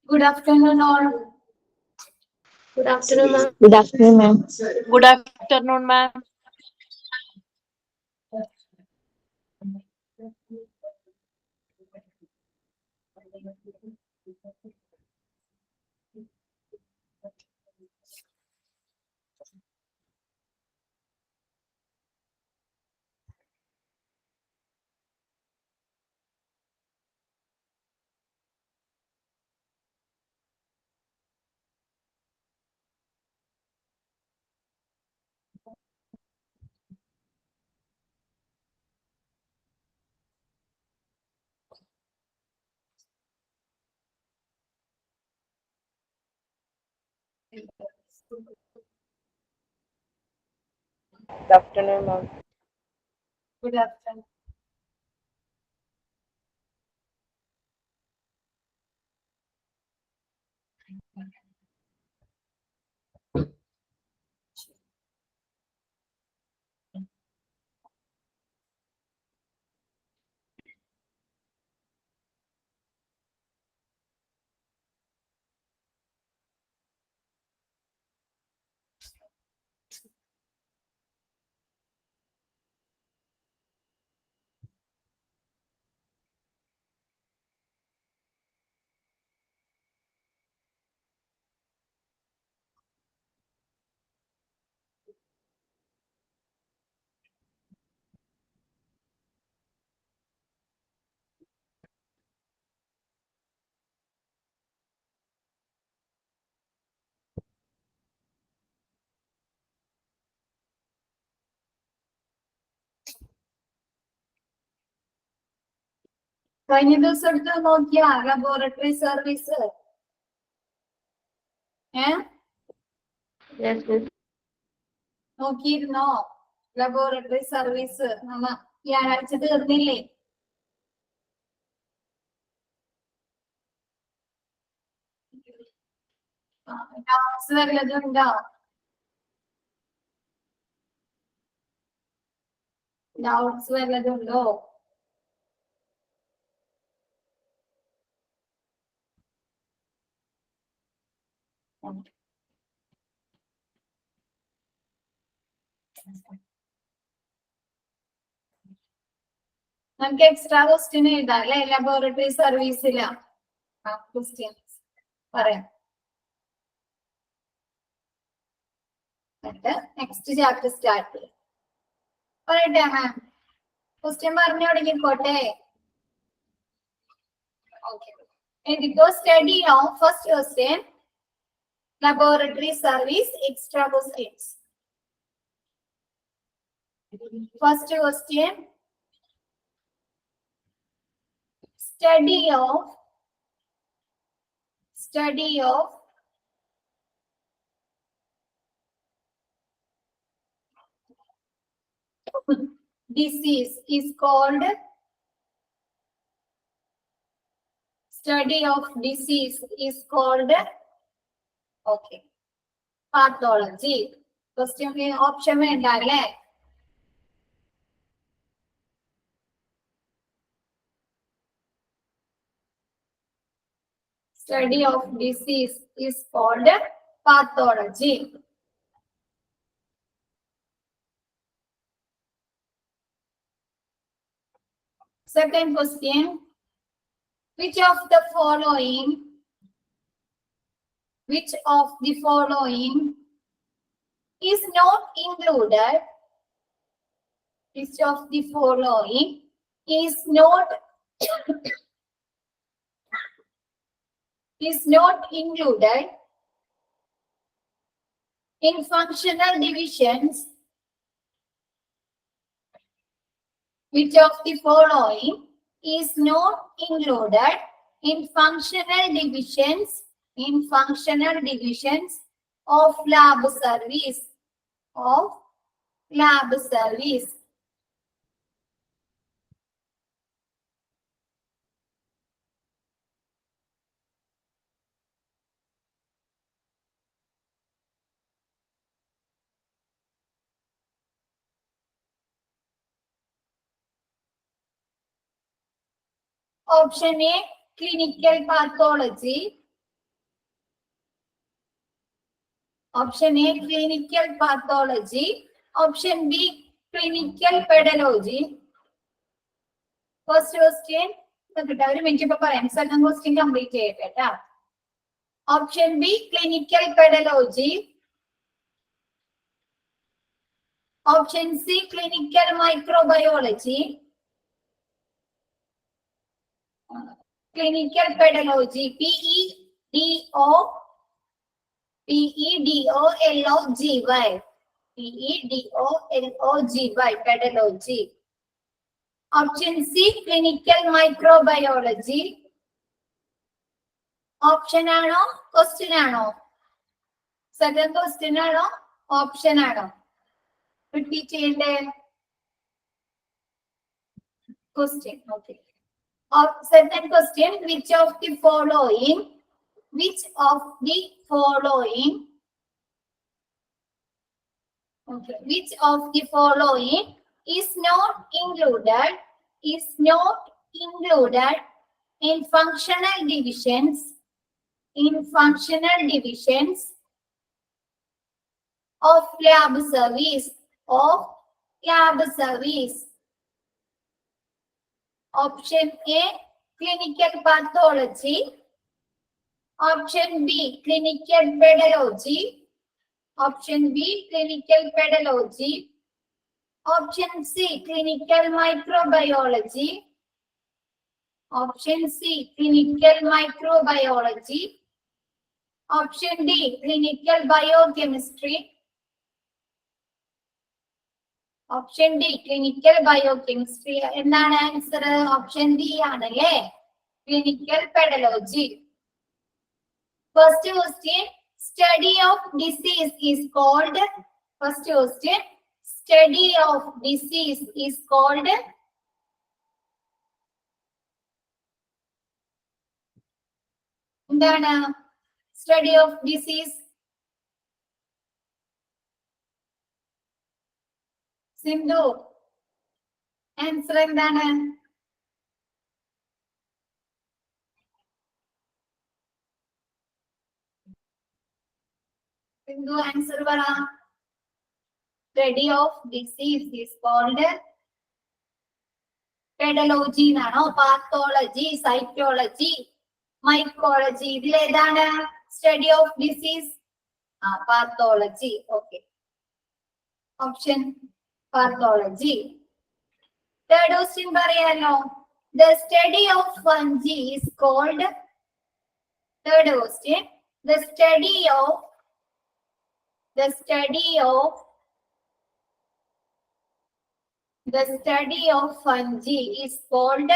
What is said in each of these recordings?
Good afternoon, all. Good afternoon, ma'am. Good afternoon, ma'am. Good afternoon, ma'am. Good afternoon, ma'am. Good afternoon. കഴിഞ്ഞ ദിവസം എടുത്ത് നോക്കിയാ laboratory service Yes, miss. നോക്കിയിരുന്നോ? Laboratory service നമ്മ വ്യാഴാഴ്ച തീർന്നില്ലേ? ഡൗട്ട്സ് വല്ലതും ഉണ്ടോ? ഡൗട്ട്സ് വല്ലതും ഉണ്ടോ? നമുക്ക് എക്സ്ട്രാ ക്വസ്റ്റ്യൻ എഴുതാം അല്ലെ? ലബോറട്ടറി സർവീസില ക്വസ്റ്റ്യൻസ് പറയാം. എന്നിട്ട് നെക്സ്റ്റ് ചാപ്റ്റർ സ്റ്റാർട്ട് ചെയ്യാം. പറയട്ടെ മാം? ക്വസ്റ്റ്യൻ പറഞ്ഞു തുടങ്ങിക്കോട്ടെ. ഓക്കെ, എഴുതിക്കോ. Study of first question laboratory service extra questions. First question, study of disease is called okay, pathology. Question option വേണ്ട അല്ലേ? Study of disease is called pathology. Second question, which of the following is not included? Which of the following is not included in functional divisions? Which of the following is not included in functional divisions of lab service? Option A, clinical pathology. Option A, clinical pathology. Option B, clinical pedology. First question, ഒരു minute ഇപ്പൊ പറയാം. Second question complete ചെയ്യട്ടെ കേട്ടാ. Option B, clinical pedology. Option C, clinical microbiology. Clinical pedology, PEDOLOGY. PEDOLOGY, pedology. Option C, clinical microbiology. Option ആണോ question ആണോ? Second question ആണോ option ആണോ? Repeat ചെയ്യണ്ടേ? Question. Okay. Second question, which of the following is not included in functional divisions of lab service? Option A, clinical pathology. Option B, clinical pedology. Option B, clinical pedology. Option C, clinical microbiology. Option C, clinical microbiology. Option D, clinical biochemistry. Option D, clinical biochemistry. എന്താണ് answer? Option D ആണല്ലേ, clinical pedology. First question, study of disease is called. First question, study of disease is called. എന്താണ് study of disease? Sindhu, answer എന്താണ്? Sindhu answer പറ. Study of disease is called pedology എന്നാണോ? Pathology, cytology, mycology, ഇതിലേതാണ് study of disease? Pathology. Okay, option pathology. Third question പറയാലോ. The study of fungi is called. Third question, the study of fungi is called.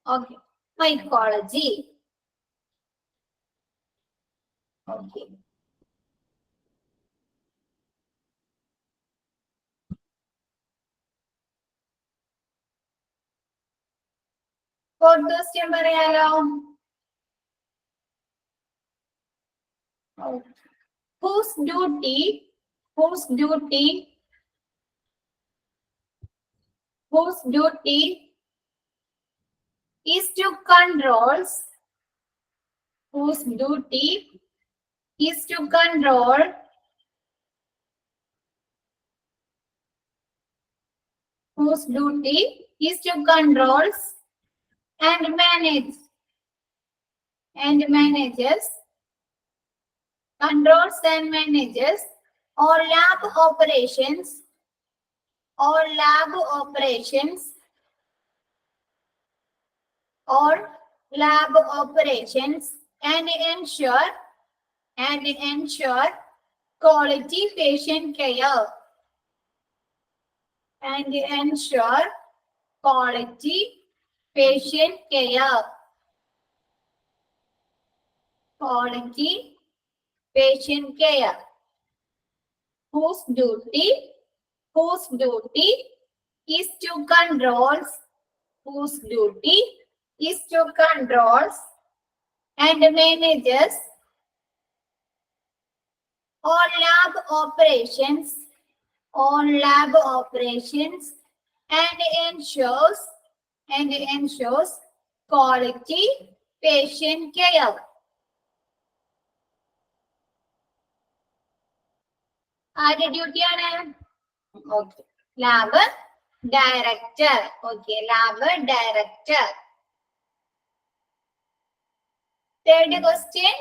Okay, mycology. Okay. Fourth question പറയാലോ. Whose duty is to control. Whose duty is to control and manages all lab operations and ensure quality patient care. Whose duty is to control and manages all lab operations and ensures quality patient care. ആരുടെ ഡ്യൂട്ടിയാണ്? Okay, lab director. Okay, lab director. Third question,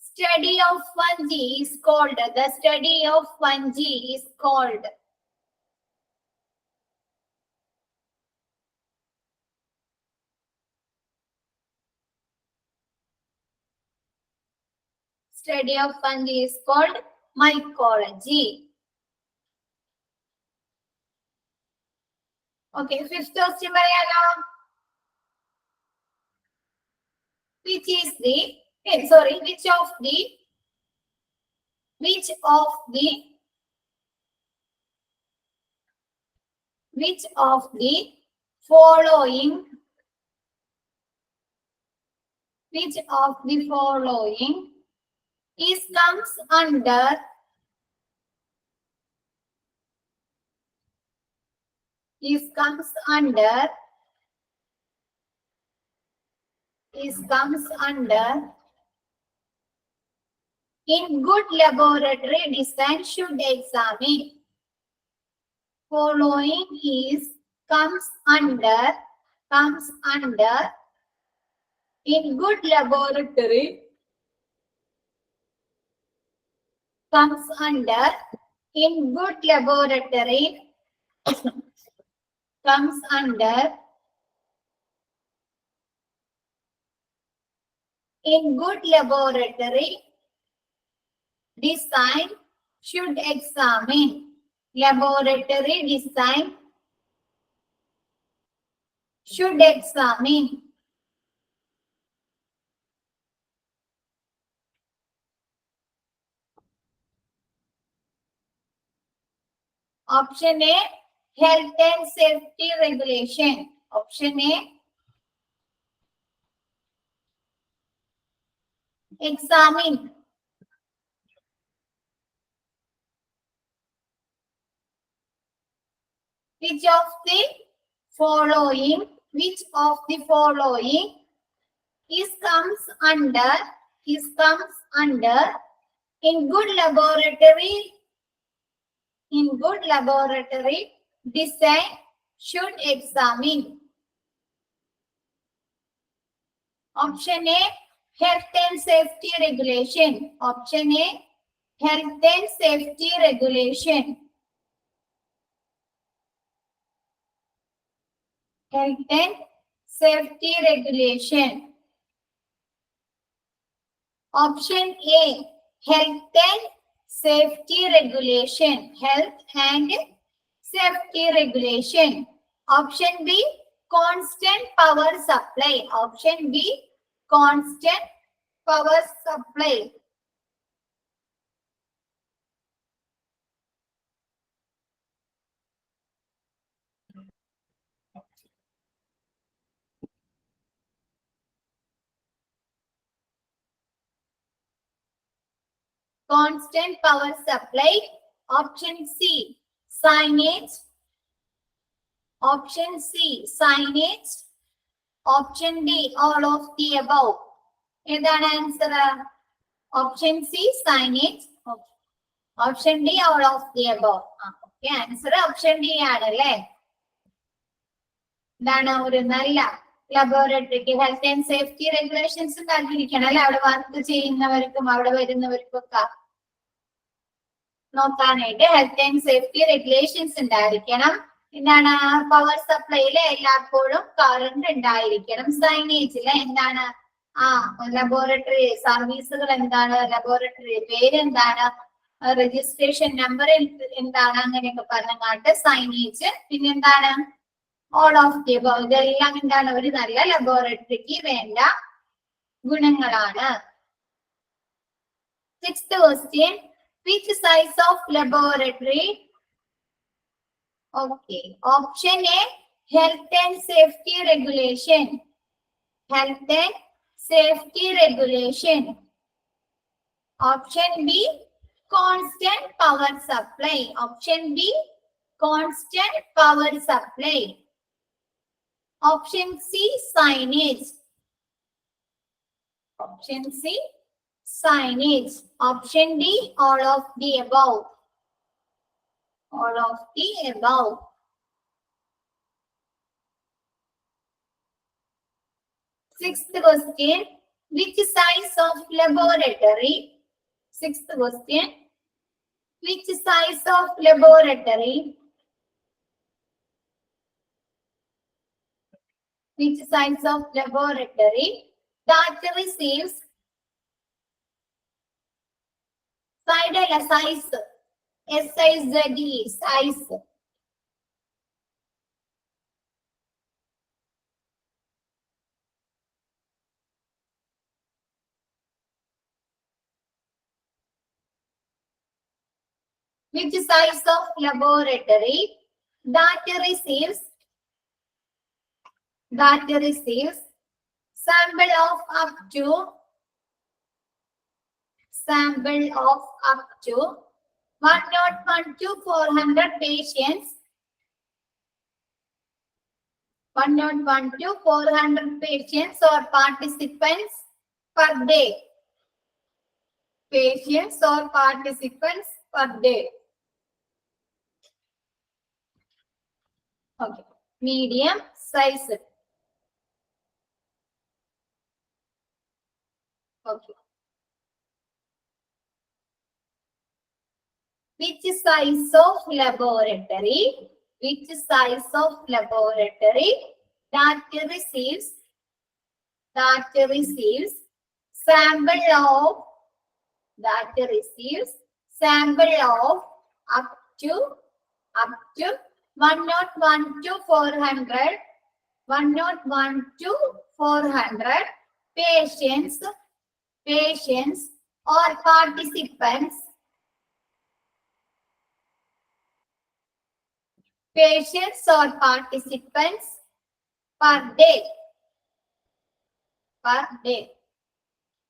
study of fungi is called. The study of fungi is called. Study of fungi is called mycology. Okay, fifth question പറയാലോ. Which of the following comes under in good laboratory design should examine. Following comes under in good laboratory design should examine. Laboratory design should examine. Option A, health and safety regulation. Option A, examine. Which of the following comes under in good laboratory design should examine. Option A, health and safety regulation. Option A, health and safety regulation. Health and safety regulation. Option A, health and safety regulation. Health and safety regulation. Option B, constant power supply. Option B, constant power supply. Constant power supply. Option C, signage. Option C, signage. Option D, all of the above. എന്താണ് answer? Option C, signage. Option D, all of the above. Okay, answer option D ആണല്ലേ. എന്താണ് ഒരു നല്ല ലബോറട്ടറിക്ക് health and safety regulations നൽകിയിരിക്കണം അല്ലെ. അവിടെ work ചെയ്യുന്നവർക്കും അവിടെ വരുന്നവർക്കും ഒക്കെ നോക്കാനായിട്ട് ഹെൽത്ത് ആൻഡ് സേഫ്റ്റി റെഗുലേഷൻസ് ഉണ്ടായിരിക്കണം. എന്താണ് പവർ സപ്ലൈയില് എല്ലായ്പ്പോഴും കറണ്ട് ഉണ്ടായിരിക്കണം. സൈനേജില് എന്താണ് ലബോറട്ടറി സർവീസുകൾ എന്താണ്, ലബോറട്ടറി പേര് എന്താണ്, രജിസ്ട്രേഷൻ നമ്പർ എന്താണ്, അങ്ങനെയൊക്കെ പറഞ്ഞങ്ങാട്ട് സൈനേജ്. പിന്നെന്താണ് ഓൾ ഓഫ് ദി അബവ്. ഇതെല്ലാം എന്താണ് ഒരു നല്ല ലബോറട്ടറിക്ക് വേണ്ട ഗുണങ്ങളാണ്. Sixth question, which size of laboratory? Okay, option A, health and safety regulation. Health and safety regulation. Option B, constant power supply. Option B, constant power supply. Option C, signage. Option C, signage. Option D, all of the above. all of the above. Sixth question, which size of laboratory? Sixth question, which size of laboratory? Which size of laboratory that receives side size, S-I-Z-E, size. Which size of laboratory that receives sample of up to 101 to 400 patients. 101 to 400 patients or participants per day. Patients or participants per day. Okay. Medium size. Okay. Which size of laboratory? Which size of laboratory that receives sample of up to 101 to 400 patients or participants per day.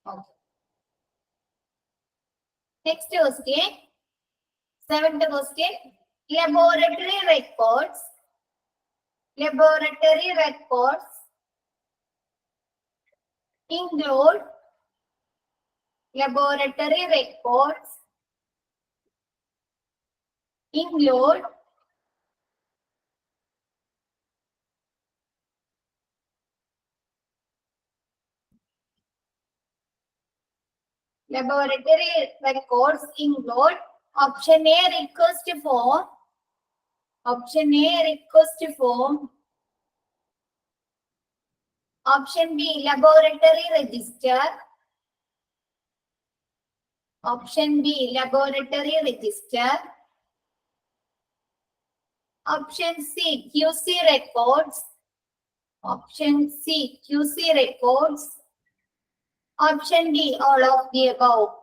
Okay. Next question, seventh question, laboratory records include option A, request form. Option B, laboratory register. Option B, laboratory register. Option C, QC records. Option C, QC records. Option D, all of the above.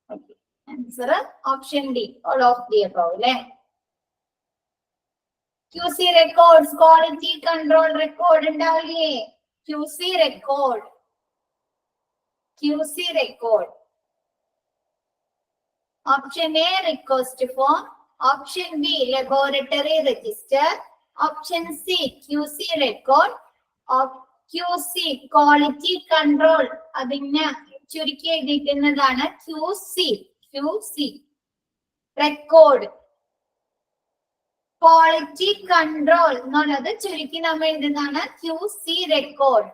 Okay. Answer option D, all of the above. QC records, quality control record ഉണ്ടാവില്ലേ? QC record. Option A, request form. Option B, laboratory register. Option C, QC record. QC, quality control. അതിനെ ചുരുക്കി എഴുതിക്കുന്നതാണ് QC. Record. Quality control എന്നുള്ളത് ചുരുക്കി നമ്മൾ എഴുതുന്നതാണ് QC record.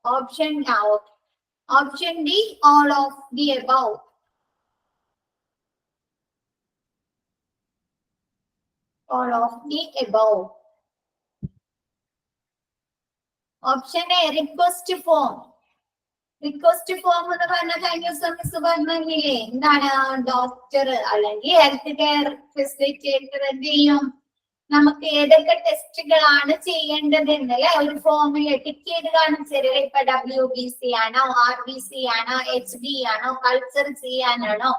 Option D, all of the above. All of the above. Option A, request form. Request form എന്ന് പറഞ്ഞ കഴിഞ്ഞ ദിവസം miss പറഞ്ഞില്ലേ, എന്താണ് ഡോക്ടർ അല്ലെങ്കിൽ ഹെൽത്ത് കെയർ ഫെസിലിറ്റേറ്റർ എന്ത് ചെയ്യും, നമുക്ക് ഏതൊക്കെ ടെസ്റ്റുകളാണ് ചെയ്യേണ്ടത് എന്നല്ലേ ഒരു ഫോമിൽ ടിക്ക് ചെയ്ത് കാണിച്ചത്. ഇപ്പൊ WBC ആണോ, RBC ആണോ, HB ആണോ, കൾച്ചർ ചെയ്യാനാണോ,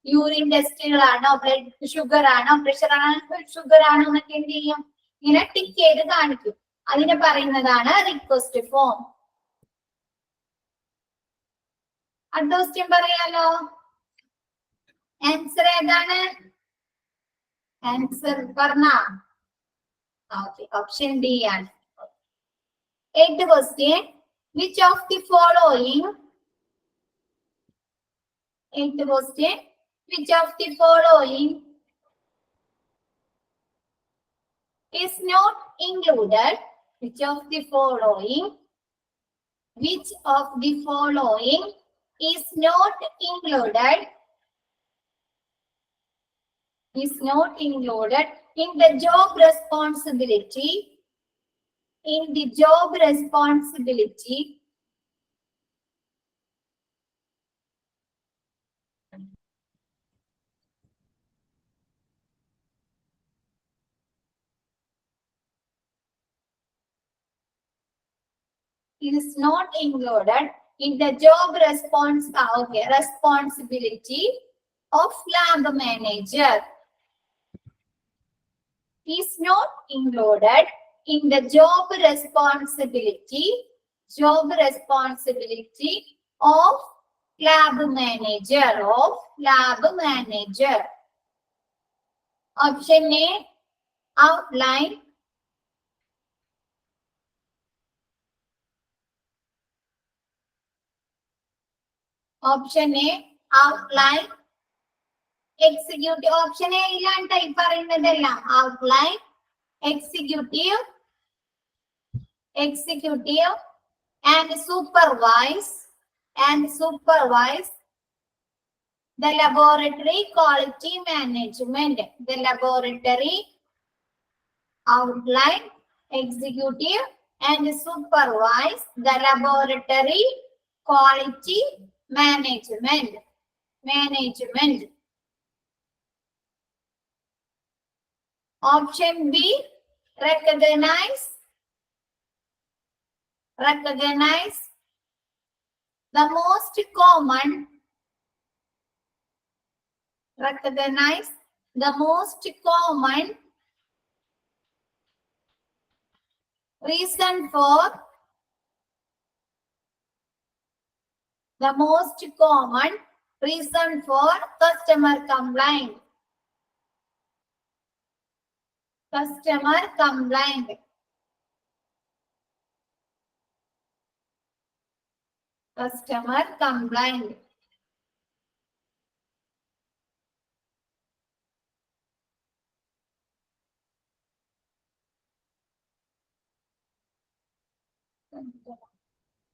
യൂറിൻ ടെസ്റ്റുകളാണോ, ബ്ലഡ് ഷുഗർ ആണോ, പ്രഷർ ആണോ, ഷുഗർ ആണോ എന്നൊക്കെ എന്ത് ചെയ്യും, ഇങ്ങനെ ടിക്ക് ചെയ്ത് കാണിക്കും. അതിനെ പറയുന്നതാണ് റിക്വസ്റ്റ് ഫോം. അടുത്ത ക്വസ്റ്റ്യൻ പറയാലോ. ആൻസർ ഏതാണ്? ആൻസർ പറഞ്ഞ ഓപ്ഷൻ ഡി ആണ്. 8th question, which of the following Eighth question. Which of the following is not included? Which of the following? Which of the following is not included? Is not included in the job responsibility. In the job responsibility. Is not included in the job responsibility of lab manager. Is not included in the job responsibility of lab manager. Option A, outline. Option A, outline. Executive. Option A ilan type parayunnathellam. Outline, executive, and supervise the laboratory quality management. The laboratory, outline, executive, and supervise the laboratory quality management. Option B, recognize the most common. Recognize the most common reason for customer complaint.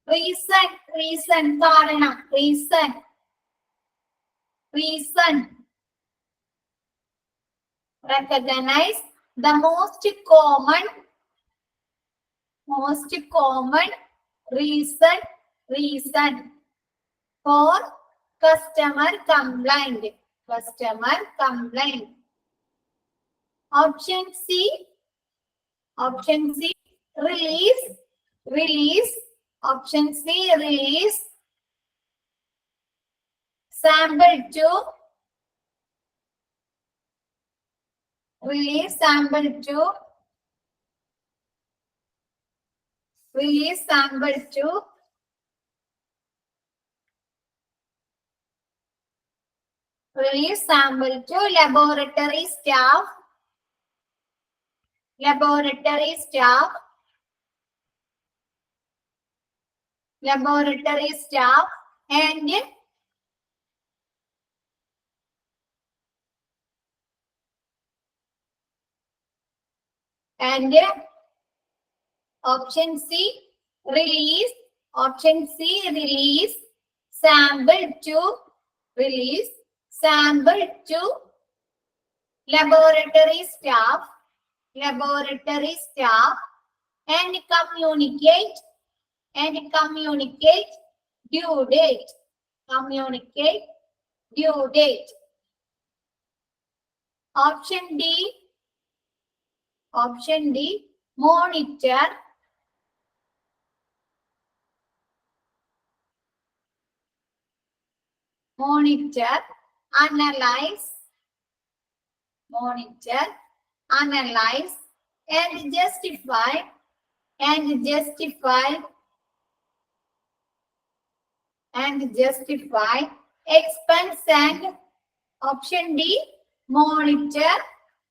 Reason കാരണം. Reason. Recognize the most common reason for customer complaint. Option C, release. Option C, release sample to laboratory staff and option C, release sample to laboratory staff and communicate due date. Option D, monitor. Analyze and justify expense and option D, monitor.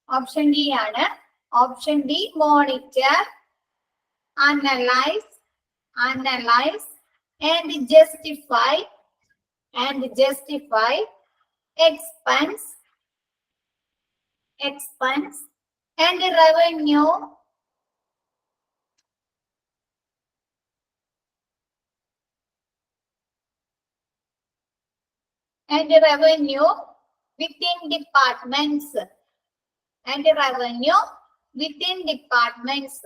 Option D ആണ്. Option D, monitor, analyze and justify and justify expense and revenue within departments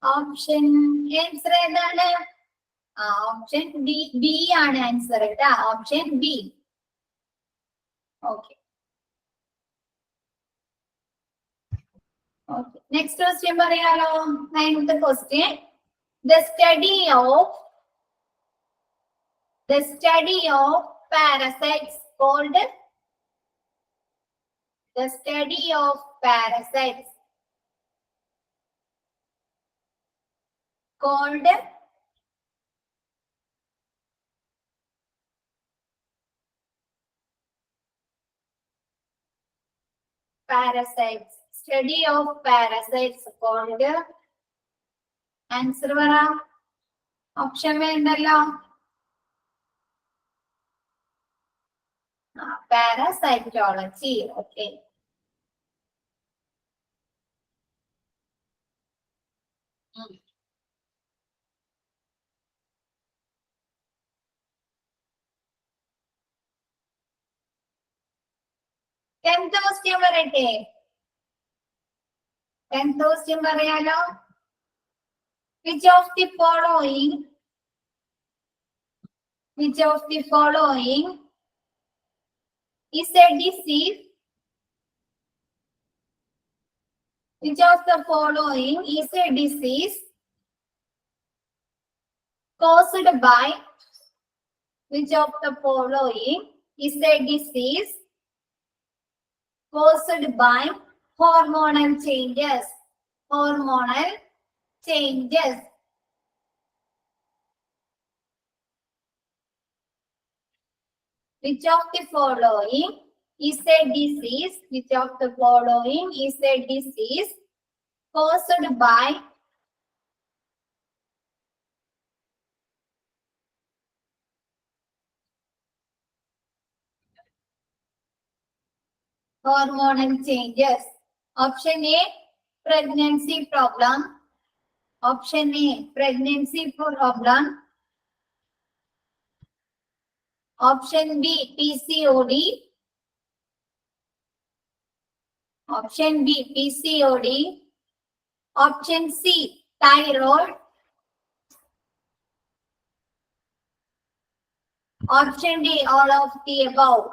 option answer ഏതാണ്? Option B ആണ് answer കേട്ടാ. Option B. Okay. Next question പറയാലോ. 9th question. The study of parasites called study of parasites called answer പറ. Option വേണ്ടല്ലോ. Parasitology. Okay. Tenth question പറയട്ടെ. 10th question പറയാലോ. Which of the following is a disease? Which of the following is a disease caused by? Which of the following is a disease caused by hormonal changes? Which of the following is a disease? Which of the following is a disease caused by hormonal changes? Option A, pregnancy problem. Option A, pregnancy problem. Option B, PCOD. Option B, PCOD. Option C, thyroid. Option D, all of the above.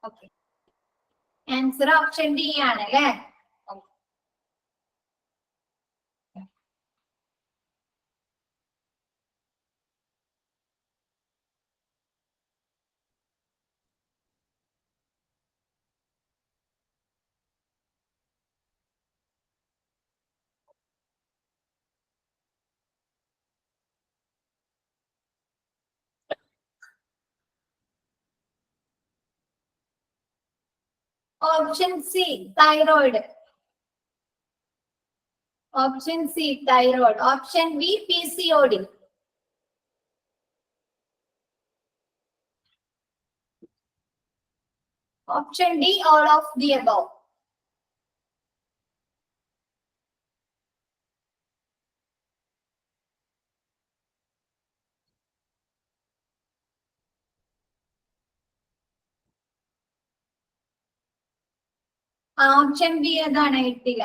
Okay. Answer option D ആണ് അല്ലേ? Option C, thyroid. Option C, thyroid. Option B, PCOD. Option D, all of the above. Option B ഏതാണ്? കിട്ടില്ല.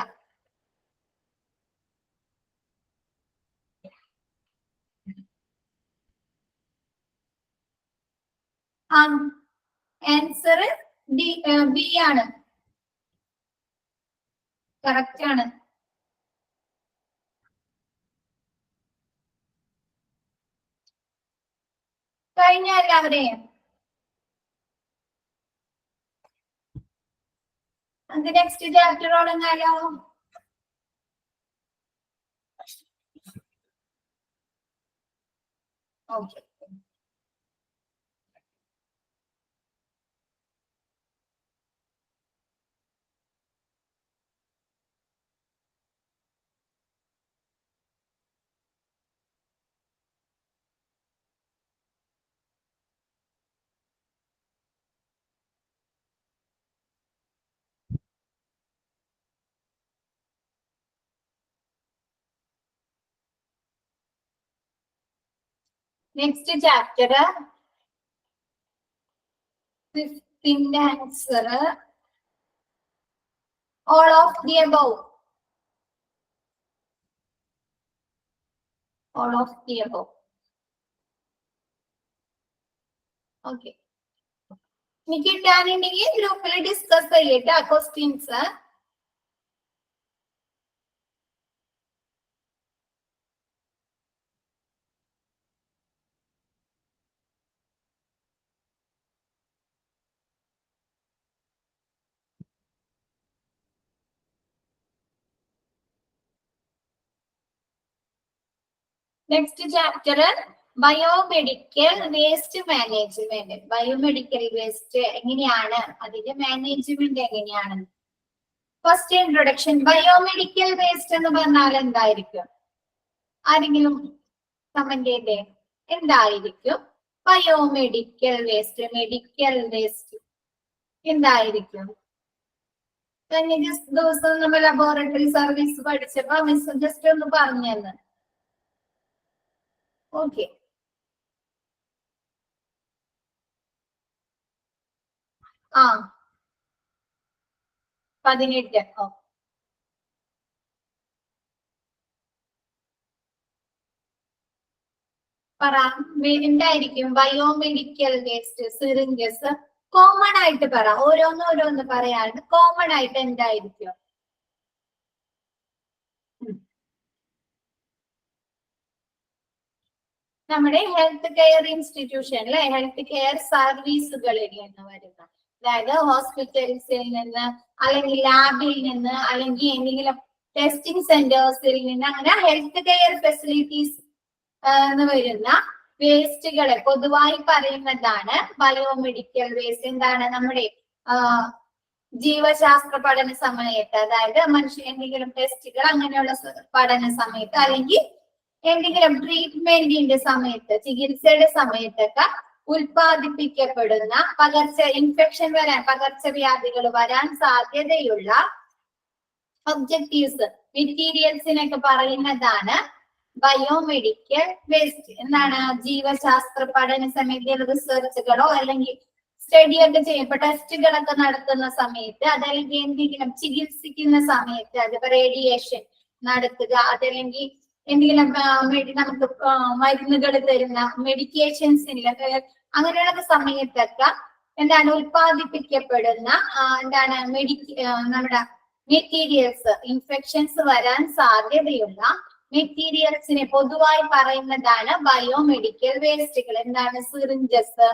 Answer B ആണ്. Correct ആണ്. കഴിഞ്ഞ എല്ലാവരെയും നമുക്ക് next chapter തുടങ്ങാലോ. Okay. Next chapter, 15th answer, all of the above. All of the above. Okay. എനിക്ക് കിട്ടാനുണ്ടെങ്കിൽ ഗ്രൂപ്പിൽ ഡിസ്കസ് ചെയ്യട്ടെ questions. Next chapter biomedical waste management. Biomedical waste എങ്ങനെയാണ്, അതിന്റെ മാനേജ്മെന്റ് എങ്ങനെയാണ്. First introduction. ബയോമെഡിക്കൽ വേസ്റ്റ് എന്ന് പറഞ്ഞാൽ എന്തായിരിക്കും? ആരെങ്കിലും കമന്റ് ചെയ്തേ, എന്തായിരിക്കും ബയോമെഡിക്കൽ വേസ്റ്റ്? മെഡിക്കൽ വേസ്റ്റ് എന്തായിരിക്കും? കഴിഞ്ഞ ദിവസം നമ്മൾ ലബോറട്ടറി സർവീസ് പഠിച്ചപ്പോ മിസ് ജസ്റ്റ് ഒന്ന് പറഞ്ഞു തന്നെ. ഓക്കെ, ആ 18. പറ, എന്തായിരിക്കും ബയോമെഡിക്കൽ വേസ്റ്റ്? സിറിഞ്ചസ്. കോമൺ ആയിട്ട് പറ, ഓരോന്ന് പറയാണ്ട് കോമൺ ആയിട്ട് എന്തായിരിക്കും? നമ്മുടെ ഹെൽത്ത് കെയർ ഇൻസ്റ്റിറ്റ്യൂഷനിലെ ഹെൽത്ത് കെയർ സർവീസുകളിൽ നിന്ന് വരുന്ന, അതായത് ഹോസ്പിറ്റൽസിൽ നിന്ന് അല്ലെങ്കിൽ ലാബിൽ നിന്ന് അല്ലെങ്കിൽ എന്തെങ്കിലും ടെസ്റ്റിംഗ് സെന്റേഴ്സിൽ നിന്ന്, അങ്ങനെ ഹെൽത്ത് കെയർ ഫെസിലിറ്റീസ് വരുന്ന വേസ്റ്റുകളെ പൊതുവായി പറയുന്നതാണ് ബയോമെഡിക്കൽ വേസ്റ്റ്. എന്താണ്? നമ്മുടെ ജീവശാസ്ത്ര പഠന സമയത്ത്, അതായത് മനുഷ്യ എന്തെങ്കിലും ടെസ്റ്റുകൾ അങ്ങനെയുള്ള പഠന സമയത്ത് അല്ലെങ്കിൽ എന്തെങ്കിലും ട്രീറ്റ്മെന്റിന്റെ സമയത്ത്, ചികിത്സയുടെ സമയത്തൊക്കെ ഉൽപ്പാദിപ്പിക്കപ്പെടുന്ന ഇൻഫെക്ഷൻ വരാൻ, പകർച്ചവ്യാധികൾ വരാൻ സാധ്യതയുള്ള ഒബ്ജക്റ്റീവ്സ്, മെറ്റീരിയൽസിനൊക്കെ പറയുന്നതാണ് ബയോമെഡിക്കൽ വേസ്റ്റ്. എന്താണ്? ജീവശാസ്ത്ര പഠന സമയത്ത് റിസർച്ചുകളോ അല്ലെങ്കിൽ സ്റ്റഡിയൊക്കെ ചെയ്യപ്പെട്ട ടെസ്റ്റുകളൊക്കെ നടത്തുന്ന സമയത്ത്, അതല്ലെങ്കിൽ എന്തെങ്കിലും ചികിത്സിക്കുന്ന സമയത്ത്, അതിപ്പോ റേഡിയേഷൻ നടത്തുക, അതല്ലെങ്കിൽ എന്തെങ്കിലും നമുക്ക് മരുന്നുകൾ തരുന്ന മെഡിക്കേഷൻസിനൊക്കെ, അങ്ങനെയുള്ള സമയത്തൊക്കെ എന്താണ് ഉൽപ്പാദിപ്പിക്കപ്പെടുന്ന എന്താണ് നമ്മുടെ മെറ്റീരിയൽസ്, ഇൻഫെക്ഷൻസ് വരാൻ സാധ്യതയുള്ള മെറ്റീരിയൽസിനെ പൊതുവായി പറയുന്നതാണ് ബയോമെഡിക്കൽ വേസ്റ്റുകൾ. എന്താണ്? സിറിഞ്ചസ്,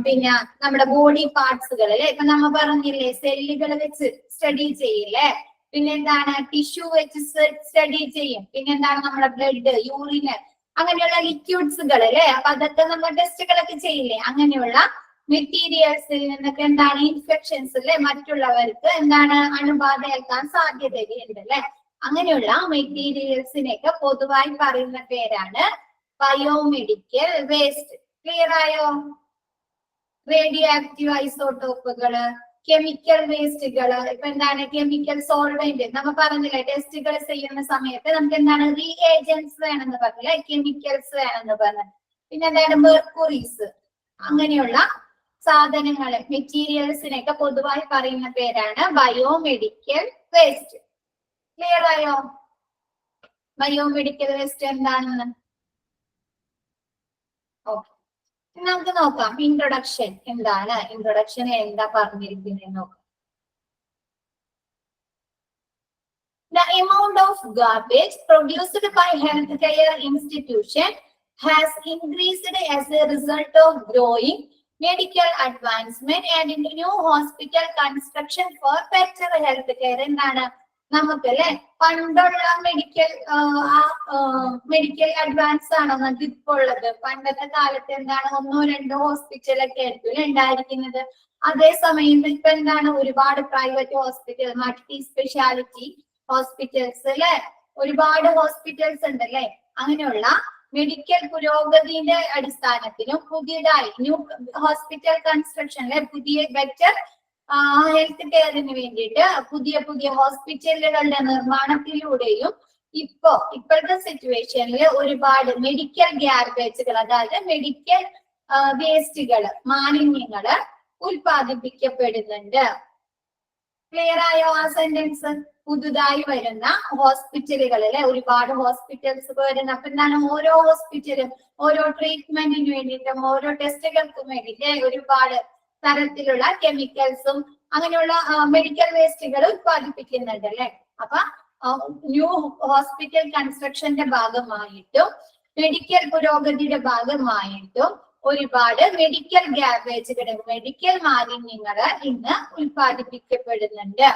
പിന്നെ നമ്മുടെ ബോഡി പാർട്സുകൾ അല്ലെ, ഇപ്പൊ നമ്മ പറഞ്ഞില്ലേ സെല്ലുകൾ വെച്ച് സ്റ്റഡി ചെയ്യില്ലേ, പിന്നെ എന്താണ് ടിഷ്യൂ വെച്ച് സ്റ്റഡി ചെയ്യും, പിന്നെ എന്താണ് നമ്മുടെ ബ്ലഡ്, യൂറിന്, അങ്ങനെയുള്ള ലിക്വിഡ്സുകൾ അല്ലെ, അപ്പൊ അതൊക്കെ നമ്മൾ ടെസ്റ്റുകളൊക്കെ ചെയ്യില്ലേ. അങ്ങനെയുള്ള മെറ്റീരിയൽസിൽ നിന്നൊക്കെ എന്താണ് ഇൻഫെക്ഷൻസ് അല്ലെ, മറ്റുള്ളവർക്ക് എന്താണ് അണുബാധ ഏൽക്കാൻ സാധ്യതയുണ്ട് അല്ലെ. അങ്ങനെയുള്ള മെറ്റീരിയൽസിനെയൊക്കെ പൊതുവായി പറയുന്ന പേരാണ് ബയോമെഡിക്കൽ വേസ്റ്റ്. ക്ലിയർ ആയോ? റേഡിയോ ആക്റ്റീവ് ഐസോട്ടോപ്പുകള്, കെമിക്കൽ വേസ്റ്റുകള്, ഇപ്പൊ എന്താണ് കെമിക്കൽ സോൾവെന്റ്, നമ്മ പറഞ്ഞില്ലേ ടെസ്റ്റുകൾ ചെയ്യുന്ന സമയത്ത് നമുക്ക് എന്താണ് റീഏജൻസ് വേണമെന്ന് പറഞ്ഞില്ലേ, കെമിക്കൽസ് വേണമെന്ന് പറഞ്ഞു. പിന്നെ എന്താണ് മെർക്കുറീസ്, അങ്ങനെയുള്ള സാധനങ്ങള്, മെറ്റീരിയൽസിനൊക്കെ പൊതുവായി പറയുന്ന പേരാണ് ബയോമെഡിക്കൽ വേസ്റ്റ്. ക്ലിയർ ആയോ ബയോമെഡിക്കൽ വേസ്റ്റ് എന്താണെന്ന്? ഓക്കെ, നമുക്ക് നോക്കാം ഇൻട്രൊഡക്ഷൻ എന്താണ്, ഇൻട്രൊഡക്ഷൻ എന്താ പറഞ്ഞിരിക്കുന്നത് നോക്കാം. The amount of garbage produced by healthcare institution has increased as a result of growing medical advancement and new hospital construction for better healthcare. എന്താണ് നമുക്ക് അല്ലെ പണ്ടുള്ള മെഡിക്കൽ അഡ്വാൻസ് ആണോ നമുക്ക് ഇപ്പൊ ഉള്ളത്? പണ്ടത്തെ കാലത്ത് എന്താണ് 1-2 ഹോസ്പിറ്റലൊക്കെ ആയിരിക്കും ഉണ്ടായിരിക്കുന്നത്. അതേസമയം ഇപ്പൊ എന്താണ് ഒരുപാട് private hospital, multi speciality hospitals അല്ലെ, ഒരുപാട് ഹോസ്പിറ്റൽസ് ഉണ്ട് അല്ലെ. അങ്ങനെയുള്ള മെഡിക്കൽ പുരോഗതിയുടെ അടിസ്ഥാനത്തിലും പുതിയതായി ന്യൂ ഹോസ്പിറ്റൽ കൺസ്ട്രക്ഷനിലെ പുതിയ ബെറ്റർ ഹെൽത്ത് കെയറിന് വേണ്ടിയിട്ട് പുതിയ ഹോസ്പിറ്റലുകളുടെ നിർമ്മാണത്തിലൂടെയും ഇപ്പോഴത്തെ സിറ്റുവേഷനിൽ ഒരുപാട് മെഡിക്കൽ ഗ്യാർബേജുകൾ, അതായത് മെഡിക്കൽ വേസ്റ്റുകള്, മാലിന്യങ്ങള് ഉൽപ്പാദിപ്പിക്കപ്പെടുന്നുണ്ട്. ക്ലിയർ ആയോ ആ സെന്റൻസ്? പുതുതായി വരുന്ന ഹോസ്പിറ്റലുകളിലെ ഒരുപാട് ഹോസ്പിറ്റൽസ് വരുന്ന, അപ്പൊ എന്താണ്, ഓരോ ഹോസ്പിറ്റലും ഓരോ ട്രീറ്റ്മെന്റിന് വേണ്ടിയിട്ടും ഓരോ ടെസ്റ്റുകൾക്കും വേണ്ടിയിട്ട് ഒരുപാട് തരത്തിലുള്ള കെമിക്കൽസും അങ്ങനെയുള്ള മെഡിക്കൽ വേസ്റ്റുകൾ ഉത്പാദിപ്പിക്കുന്നുണ്ട് അല്ലെ. അപ്പൊ ന്യൂ ഹോസ്പിറ്റൽ കൺസ്ട്രക്ഷന്റെ ഭാഗമായിട്ടും മെഡിക്കൽ പുരോഗതിയുടെ ഭാഗമായിട്ടും ഒരുപാട് മെഡിക്കൽ ഗ്യാർബേജുകൾ, മെഡിക്കൽ മാലിന്യങ്ങൾ ഇന്ന് ഉൽപ്പാദിപ്പിക്കപ്പെടുന്നുണ്ട്.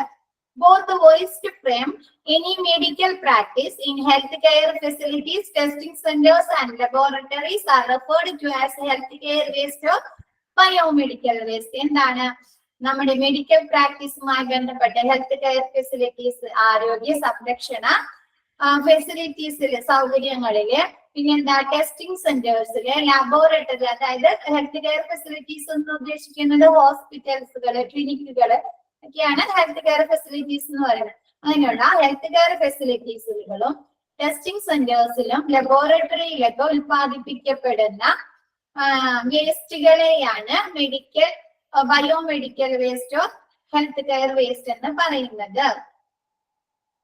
Both the waste from any medical practice in healthcare facilities, testing centers and laboratories are referred to as healthcare waste or biomedical waste. എന്താണ്, നമ്മുടെ മെഡിക്കൽ പ്രാക്ടീസുമായി ബന്ധപ്പെട്ട ഹെൽത്ത് കെയർ ഫെസിലിറ്റീസ്, ആരോഗ്യ സംരക്ഷണ ഫെസിലിറ്റീസില്, സൗകര്യങ്ങളില്, പിന്നെന്താ ടെസ്റ്റിംഗ് സെന്റേഴ്സില്, ലബോറട്ടറി, അതായത് health care facilities എന്ന് ഉദ്ദേശിക്കുന്നത് ഹോസ്പിറ്റൽസുകള്, ക്ലിനിക്കുകള് ഒക്കെയാണ് ഹെൽത്ത് കെയർ ഫെസിലിറ്റീസ് എന്ന് പറയുന്നത്. അങ്ങനെയുള്ള ഹെൽത്ത് കെയർ ഫെസിലിറ്റീസുകളും ടെസ്റ്റിംഗ് സെന്റേഴ്സിലും ലബോറട്ടറിയിലൊക്കെ ഉൽപ്പാദിപ്പിക്കപ്പെടുന്ന വേസ്റ്റുകളെയാണ് medical biomedical waste or health care waste എന്ന് പറയുന്നത്.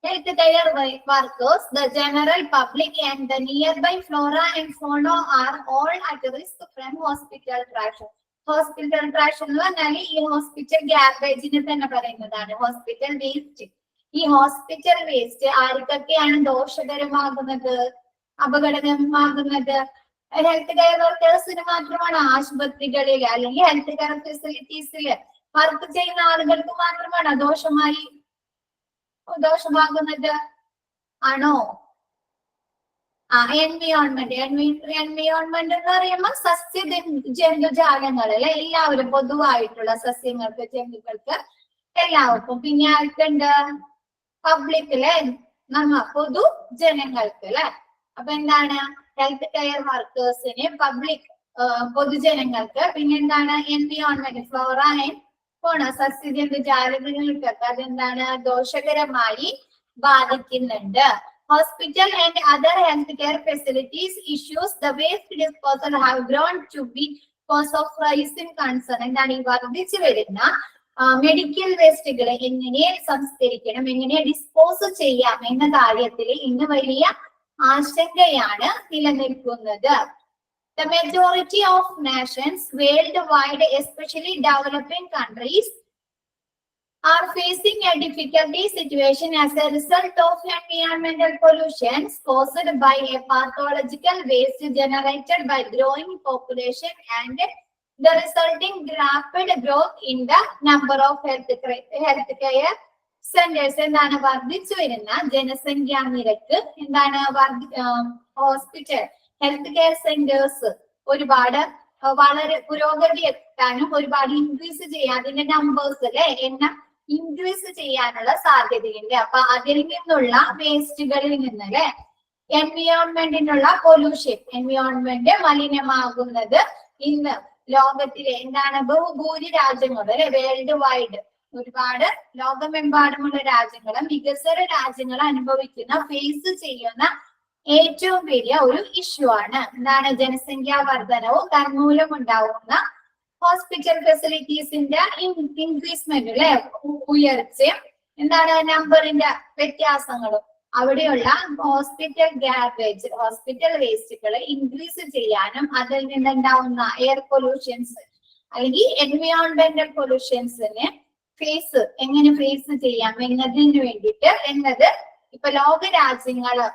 Healthcare workers, the general public and the nearby flora and fauna are all at risk from hospital trash. Hospital trash എന്ന് പറഞ്ഞാൽ ഈ ഹോസ്പിറ്റൽ ഗ്യാർബേജിനെ തന്നെ പറയുന്നതാണ് ഹോസ്പിറ്റൽ വേസ്റ്റ്. ഈ ഹോസ്പിറ്റൽ വേസ്റ്റ് ആർക്കൊക്കെയാണ് ദോഷകരമാകുന്നത്, അപകടകരമാകുന്നത്? Health care വർക്കേഴ്സിന് മാത്രമാണ്? ആശുപത്രികളിൽ അല്ലെങ്കിൽ ഹെൽത്ത് കെയർ ഫെസിലിറ്റീസിൽ വർക്ക് ചെയ്യുന്ന ആളുകൾക്ക് മാത്രമാണ് ദോഷമാകുന്നത്? ആണോ? എൻവിയോൺമെന്റ് എന്ന് പറയുമ്പോൾ സസ്യ ജന്തുജാലങ്ങൾ അല്ലെ, എല്ലാവരും പൊതുവായിട്ടുള്ള സസ്യങ്ങൾക്ക്, ജന്തുക്കൾക്ക്, എല്ലാവർക്കും. പിന്നെ ആർക്കുണ്ട്? പബ്ലിക്കിലെ പൊതുജനങ്ങൾക്ക് അല്ലെ. അപ്പൊ എന്താണ്, ഹെൽത്ത് കെയർ വർക്കേഴ്സിന്, പബ്ലിക് പൊതുജനങ്ങൾക്ക്, പിന്നെ എന്താണ്, എൻവിയോൺമെന്റ്, ഫ്ലോറ ആൻഡ് ഫോണ, സസ്യജന്തുജാലകങ്ങൾക്കൊക്കെ അതെന്താണ്, ദോഷകരമായി ബാധിക്കുന്നുണ്ട്. Hospital and other healthcare facilities issues, the waste disposal have grown to be cause of rising concern. എന്താണ്, ഈ വർദ്ധിച്ചു വരുന്ന മെഡിക്കൽ വേസ്റ്റുകൾ എങ്ങനെ സംസ്കരിക്കണം, എങ്ങനെ ഡിസ്പോസ് ചെയ്യാം എന്ന കാര്യത്തിൽ ഇന്ന് വലിയ ആശങ്കയാണ് നിലനിൽക്കുന്നത്. The majority of nations worldwide, especially developing countries, are facing a difficult situation as a result of environmental pollution caused by a pathological waste generated by growing population and the resulting rapid growth in the number of healthcare centers. എന്താണ്, വർദ്ധിച്ചു വരുന്ന ജനസംഖ്യാ നിരക്ക്, എന്താണ്, hospital health care centres ഒരുപാട് വളരെ പുരോഗതി എത്താനും ഒരുപാട് ഇൻക്രീസ് ചെയ്യാൻ, അതിന്റെ നമ്പേഴ്സ് അല്ലെ, എണ്ണം ഇൻക്രീസ് ചെയ്യാനുള്ള സാധ്യതയുണ്ട്. അപ്പൊ അതിൽ നിന്നുള്ള വേസ്റ്റുകളിൽ നിന്ന് അല്ലെ എൻവിയോൺമെന്റിനുള്ള പൊല്യൂഷൻ, എൻവിയോൺമെന്റ് മലിനമാകുന്നത് ഇന്ന് ലോകത്തിലെ എന്താണ്, ബഹുഭൂരി രാജ്യങ്ങൾ അല്ലെ, വേൾഡ് വൈഡ് ഒരുപാട് ലോകമെമ്പാടുമുള്ള രാജ്യങ്ങളും വികസ്വര രാജ്യങ്ങൾ അനുഭവിക്കുന്ന, ഫേസ് ചെയ്യുന്ന ഏറ്റവും വലിയ ഒരു ഇഷ്യൂ ആണ്. എന്താണ്, ജനസംഖ്യാ വർധനവും തന്മൂലം ഉണ്ടാവുന്ന ഹോസ്പിറ്റൽ ഫെസിലിറ്റീസിന്റെ ഇൻക്രീസ്മെന്റ് അല്ലെ, ഉയർച്ചയും, എന്താണ്, നമ്പറിന്റെ വ്യത്യാസങ്ങളും, അവിടെയുള്ള ഹോസ്പിറ്റൽ ഗ്യാർബേജ്, ഹോസ്പിറ്റൽ വേസ്റ്റുകൾ ഇൻക്രീസ് ചെയ്യാനും അതിൽ നിന്നുണ്ടാവുന്ന എയർ പൊല്യൂഷൻസ് അല്ലെങ്കിൽ എൻവിയോൺമെന്റൽ പൊല്യൂഷൻസിനെ എങ്ങനെ ഫേസ് ചെയ്യാം എന്നതിന് വേണ്ടിയിട്ട് എന്നത് ഇപ്പൊ ലോക രാജ്യങ്ങള്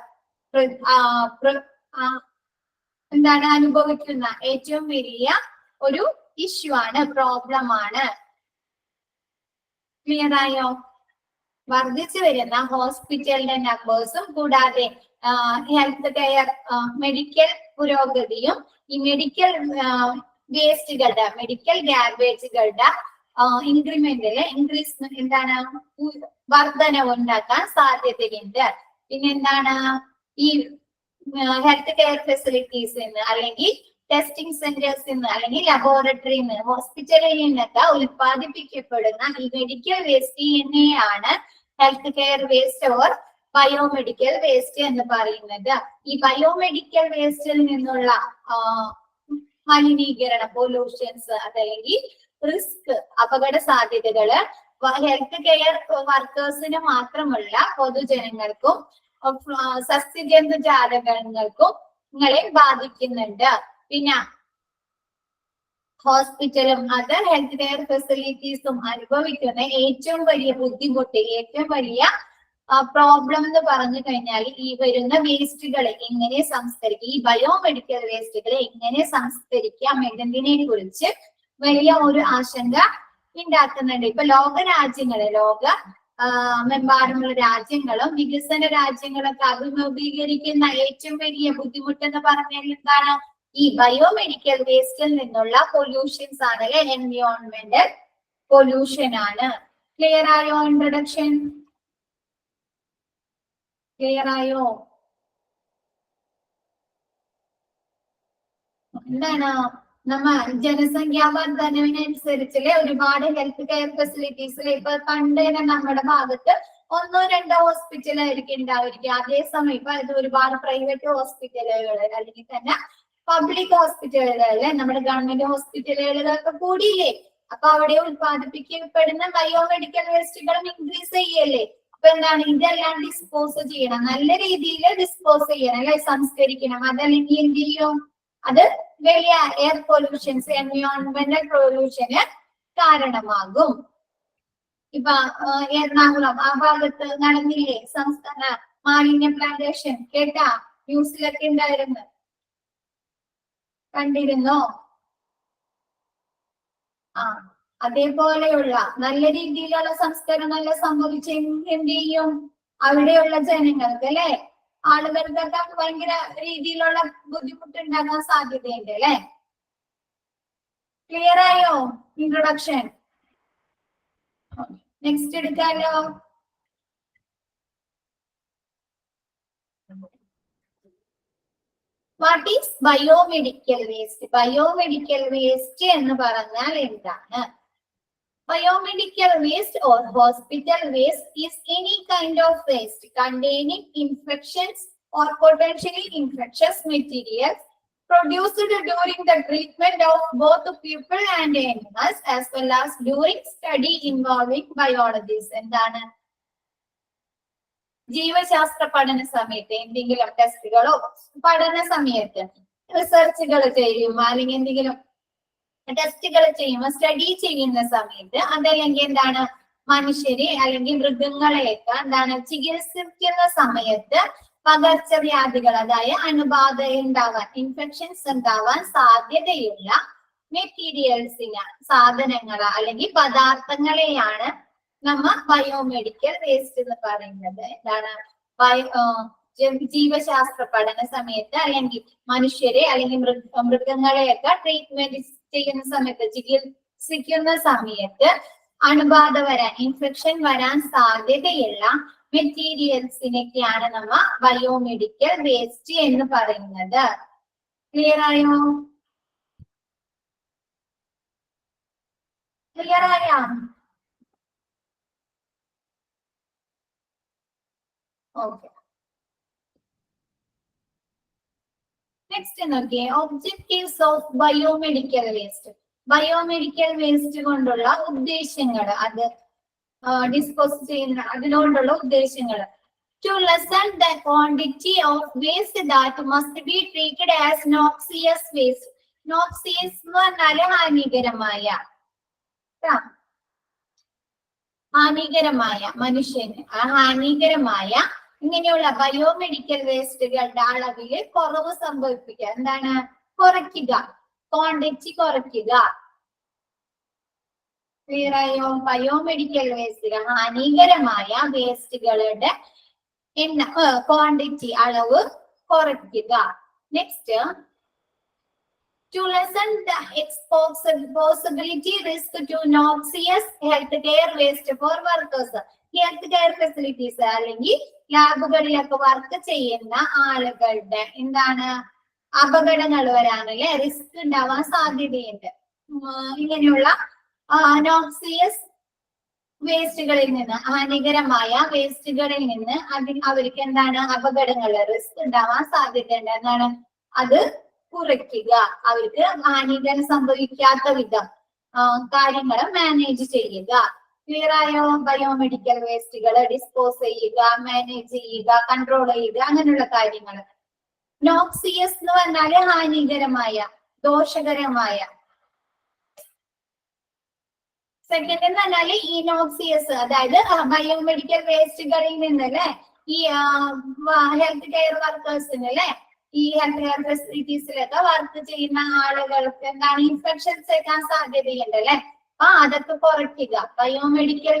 എന്താണ് അനുഭവിക്കുന്ന ഏറ്റവും വലിയ ഒരു ഇഷ്യൂ ആണ്, പ്രോബ്ലം ആണ്. ക്ലിയർ ആയോ? വർദ്ധിച്ചു വരുന്ന ഹോസ്പിറ്റലിന്റെ നമ്പേഴ്സും കൂടാതെ ഹെൽത്ത് കെയർ മെഡിക്കൽ പുരോഗതിയും ഈ മെഡിക്കൽ വേസ്റ്റുകളുടെ, മെഡിക്കൽ ഗ്യാർബേജുകളുടെ ഇൻക്രീസ്മെന്റ് എന്താണ്, വർധന ഉണ്ടാക്കാൻ സാധ്യതയുണ്ട്. പിന്നെന്താണ്, ഈ ഹെൽത്ത് കെയർ ഫെസിലിറ്റീസിൽ അല്ലെങ്കിൽ ടെസ്റ്റിംഗ് സെന്റേഴ്സിൽ അല്ലെങ്കിൽ ലബോറട്ടറിയിൽ നിന്ന്, ഹോസ്പിറ്റലിൽ നിന്നൊക്കെ ഉൽപ്പാദിപ്പിക്കപ്പെടുന്ന ഈ മെഡിക്കൽ വേസ്റ്റ് തന്നെയാണ് health care waste or biomedical waste എന്ന് പറയുന്നത്. ഈ ബയോമെഡിക്കൽ വേസ്റ്റിൽ നിന്നുള്ള മലിനീകരണം, പൊല്യൂഷൻസ്, അതല്ലെങ്കിൽ റിസ്ക്, അപകട സാധ്യതകള് ഹെൽത്ത് കെയർ വർക്കേഴ്സിന് മാത്രമല്ല പൊതുജനങ്ങൾക്കും സസ്യജന്തുജാലകങ്ങൾക്കും നിങ്ങളെ ബാധിക്കുന്നുണ്ട്. പിന്നെ ഹോസ്പിറ്റലും അതർ ഹെൽത്ത് കെയർ ഫെസിലിറ്റീസും അനുഭവിക്കുന്ന ഏറ്റവും വലിയ ബുദ്ധിമുട്ട്, ഏറ്റവും വലിയ പ്രോബ്ലം എന്ന് പറഞ്ഞു കഴിഞ്ഞാൽ ഈ വരുന്ന വേസ്റ്റുകളെ എങ്ങനെ സംസ്കരിക്കുക, ഈ ബയോമെഡിക്കൽ വേസ്റ്റുകളെ എങ്ങനെ സംസ്കരിക്കാം എന്നതിനെ കുറിച്ച് വലിയ ഒരു ആശങ്ക ഉണ്ടാക്കുന്നുണ്ട്. ഇപ്പൊ മെമ്പാടുമുള്ള രാജ്യങ്ങളും വികസന രാജ്യങ്ങളൊക്കെ അഭിമുഖീകരിക്കുന്ന ഏറ്റവും വലിയ ബുദ്ധിമുട്ട് എന്ന് പറഞ്ഞാൽ എന്താണ്? ഈ ബയോമെഡിക്കൽ വേസ്റ്റിൽ നിന്നുള്ള പൊല്യൂഷൻസ് ആണ്, എൻവയോൺമെന്റൽ പൊല്യൂഷൻ ആണ്. ക്ലിയർ ആയോ? ഇൻട്രൊഡക്ഷൻ ക്ലിയർ ആയോ? എന്താണ് നമ്മ ജനസംഖ്യാ വർധനവിനനുസരിച്ചുള്ള ഒരുപാട് ഹെൽത്ത് കെയർ ഫെസിലിറ്റീസിൽ ഇപ്പൊ പണ്ട് നമ്മുടെ ഭാഗത്ത് 1-2 ഹോസ്പിറ്റലായിരിക്കും ഉണ്ടായിരിക്കുക. അതേസമയം ഇപ്പൊ ഇത് ഒരുപാട് പ്രൈവറ്റ് ഹോസ്പിറ്റലുകൾ അല്ലെങ്കിൽ തന്നെ പബ്ലിക് ഹോസ്പിറ്റലുകളില് നമ്മുടെ ഗവൺമെന്റ് ഹോസ്പിറ്റലുകളൊക്കെ കൂടിയില്ലേ? അപ്പൊ അവിടെ ഉത്പാദിപ്പിക്കപ്പെടുന്ന ബയോമെഡിക്കൽ വേസ്റ്റുകളും ഇൻക്രീസ് ചെയ്യല്ലേ? അപ്പൊ എന്താണ്? ഇതെല്ലാം ഡിസ്പോസ് ചെയ്യണം, നല്ല രീതിയിൽ ഡിസ്പോസ് ചെയ്യണം അല്ലെ, സംസ്കരിക്കണം. അതല്ലെങ്കിൽ എന്ത് ചെയ്യും? അത് വലിയ എയർ പൊല്യൂഷൻസ്, എൻവയോൺമെന്റൽ പൊല്യൂഷന് കാരണമാകും. ഇപ്പൊ എറണാകുളം ആ ഭാഗത്ത് നടന്നില്ലേ സംസ്ഥാന മാലിന്യ പ്ലാന്റേഷൻ? കേട്ടാ? ന്യൂസിലൊക്കെ ഉണ്ടായിരുന്നു, കണ്ടിരുന്നോ? അതേപോലെയുള്ള നല്ല രീതിയിലുള്ള സംസ്കരണം സംഭവിച്ചെങ്കിൽ എന്ത് ചെയ്യും? അവിടെയുള്ള ജനങ്ങൾക്ക് അല്ലെ, ആളുകൾക്കൊക്കെ ഭയങ്കര രീതിയിലുള്ള ബുദ്ധിമുട്ടുണ്ടാകാൻ സാധ്യതയുണ്ട് അല്ലെ. ക്ലിയർ ആയോ ഇൻട്രൊഡക്ഷൻ? നെക്സ്റ്റ് എടുക്കാലോ. What is biomedical waste? Biomedical waste എന്ന് പറഞ്ഞാൽ എന്താണ്? Biomedical waste or hospital waste is any kind of waste containing infections or potentially infectious materials produced during the treatment of both people and animals as well as during study involving biologists. എന്താണ്? ജീവശാസ്ത്ര പഠന സമയത്ത് എന്തെങ്കിലും ടെസ്റ്റുകളോ പഠന സമയത്ത് റിസർച്ചുകൾ ചെയ്യുമ്പോൾ അല്ലെങ്കിൽ എന്തെങ്കിലും ടെസ്റ്റുകൾ ചെയ്യുമ്പോൾ സ്റ്റഡി ചെയ്യുന്ന സമയത്ത് അതല്ലെങ്കിൽ എന്താണ് മനുഷ്യരെ അല്ലെങ്കിൽ മൃഗങ്ങളെയൊക്കെ എന്താണ് ചികിത്സിക്കുന്ന സമയത്ത് പകർച്ചവ്യാധികൾ, അതായത് അണുബാധ ഉണ്ടാവാൻ, ഇൻഫെക്ഷൻസ് ഉണ്ടാവാൻ സാധ്യതയുള്ള മെറ്റീരിയൽസിന്, സാധനങ്ങൾ അല്ലെങ്കിൽ പദാർത്ഥങ്ങളെയാണ് നമ്മ ബയോമെഡിക്കൽ വേസ്റ്റ് എന്ന് പറയുന്നത്. എന്താണ്? ജീവശാസ്ത്ര പഠന സമയത്ത് അല്ലെങ്കിൽ മനുഷ്യരെ അല്ലെങ്കിൽ മൃഗങ്ങളെയൊക്കെ ട്രീറ്റ്മെന്റ് ചെയ്യുന്ന സമയത്ത്, ചികിത്സിക്കുന്ന സമയത്ത് അണുബാധ വരാൻ, ഇൻഫെക്ഷൻ വരാൻ സാധ്യതയുള്ള മെറ്റീരിയൽസിനൊക്കെയാണ് നമ്മ ബയോമെഡിക്കൽ വേസ്റ്റ് എന്ന് പറയുന്നത്. ക്ലിയർ ആയോ? ക്ലിയർ ആയോ? ഓക്കെ. നെക്സ്റ്റ് നോക്കിയേ, objectives of biomedical waste. Biomedical waste കൊണ്ടുള്ള ഉദ്ദേശങ്ങൾ, അത് ഡിസ്പോസ് ചെയ്യുന്ന അതിനോടുള്ള ഉദ്ദേശങ്ങൾ. To lessen the quantity of waste that must be treated as noxious waste. Noxious എന്ന് പറഞ്ഞാൽ ഹാനികരമായ മനുഷ്യന് ഹാനികരമായ ഇങ്ങനെയുള്ള ബയോമെഡിക്കൽ വേസ്റ്റുകളുടെ അളവില് കുറവ് സംഭവിപ്പിക്കുക. എന്താണ്? കുറയ്ക്കുക, ക്വാണ്ടിറ്റി കുറയ്ക്കുക. ക്ലിയർ ആയോ? ബയോമെഡിക്കൽ വേസ്റ്റുകൾ, ഹാനികരമായ വേസ്റ്റുകളുടെ ക്വാണ്ടിറ്റി, അളവ് കുറയ്ക്കുക. Next, to lessen the possibility risk to noxious healthcare waste for workers. Health care facilities അല്ലെങ്കിൽ ലാബുകളിലൊക്കെ വർക്ക് ചെയ്യുന്ന ആളുകളുടെ എന്താണ് അപകടങ്ങൾ വരാനല്ലേ, റിസ്ക് ഉണ്ടാവാൻ സാധ്യതയുണ്ട്. ഇങ്ങനെയുള്ള നോക്സിയസ് വേസ്റ്റുകളിൽ നിന്ന്, ഹാനികരമായ വേസ്റ്റുകളിൽ നിന്ന് അവർക്ക് എന്താണ് അപകടങ്ങൾ, റിസ്ക് ഉണ്ടാവാൻ സാധ്യതയുണ്ട്. എന്താണ് അത് കുറയ്ക്കുക, അവർക്ക് ഹാനികരം സംഭവിക്കാത്ത വിധം കാര്യങ്ങൾ മാനേജ് ചെയ്യുക. ക്ലിയർ ആയോ? ബയോമെഡിക്കൽ വേസ്റ്റുകൾ ഡിസ്പോസ് ചെയ്യുക, മാനേജ് ചെയ്യുക, കൺട്രോൾ ചെയ്യുക, അങ്ങനെയുള്ള കാര്യങ്ങൾ. നോക്സിയസ് എന്ന് പറഞ്ഞാല് ഹാനികരമായ, ദോഷകരമായ. സെക്കൻഡ് എന്ന് പറഞ്ഞാല് ഈ നോക്സിയസ്, അതായത് ബയോമെഡിക്കൽ വേസ്റ്റുകളിൽ നിന്നല്ലേ ഈ ഹെൽത്ത് കെയർ വർക്കേഴ്സിന് അല്ലെ, ഈ ഹെൽത്ത് കെയർ ഫെസിലിറ്റീസിലൊക്കെ വർക്ക് ചെയ്യുന്ന ആളുകൾക്ക് എന്താണ് ഇൻഫെക്ഷൻസ് ഏൽക്കാൻ സാധ്യതയുണ്ട് അല്ലെ. അപ്പൊ അതൊക്കെ കുറയ്ക്കുക. ബയോമെഡിക്കൽ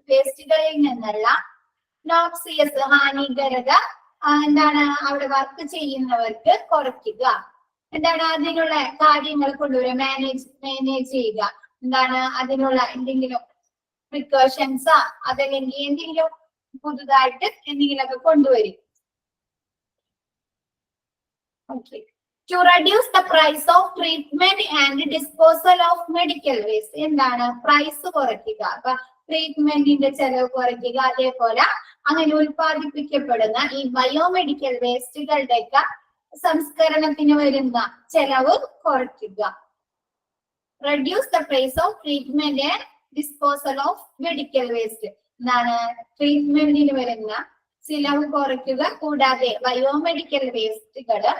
വേസ്റ്റുകളിൽ നിന്നുള്ള നോക്സിയസ്, ഹാനികരത എന്താണ് അവിടെ വർക്ക് ചെയ്യുന്നവർക്ക് കുറയ്ക്കുക. എന്താണ് അതിനുള്ള കാര്യങ്ങൾ കൊണ്ടുവരിക, മാനേജ് ചെയ്യുക. എന്താണ് അതിനുള്ള എന്തെങ്കിലും പ്രിക്കോഷൻസാ അതല്ലെങ്കിൽ എന്തെങ്കിലും പുതുതായിട്ട് എന്തെങ്കിലുമൊക്കെ കൊണ്ടുവരും. Okay. To reduce the price of treatment and disposal of medical waste. എന്താണ് പ്രൈസ് കുറയ്ക്കുക, അപ്പൊ ട്രീറ്റ്മെന്റിന്റെ ചെലവ് കുറയ്ക്കുക. അതേപോലെ അങ്ങനെ ഉൽപ്പാദിപ്പിക്കപ്പെടുന്ന ഈ ബയോമെഡിക്കൽ വേസ്റ്റുകളുടെയൊക്കെ സംസ്കരണത്തിന് വരുന്ന ചെലവ് കുറയ്ക്കുക. Reduce the price of treatment and disposal of medical waste. എന്താണ് ട്രീറ്റ്മെന്റിന് വരുന്ന ചിലവ് കുറയ്ക്കുക. കൂടാതെ ബയോമെഡിക്കൽ വേസ്റ്റുകള്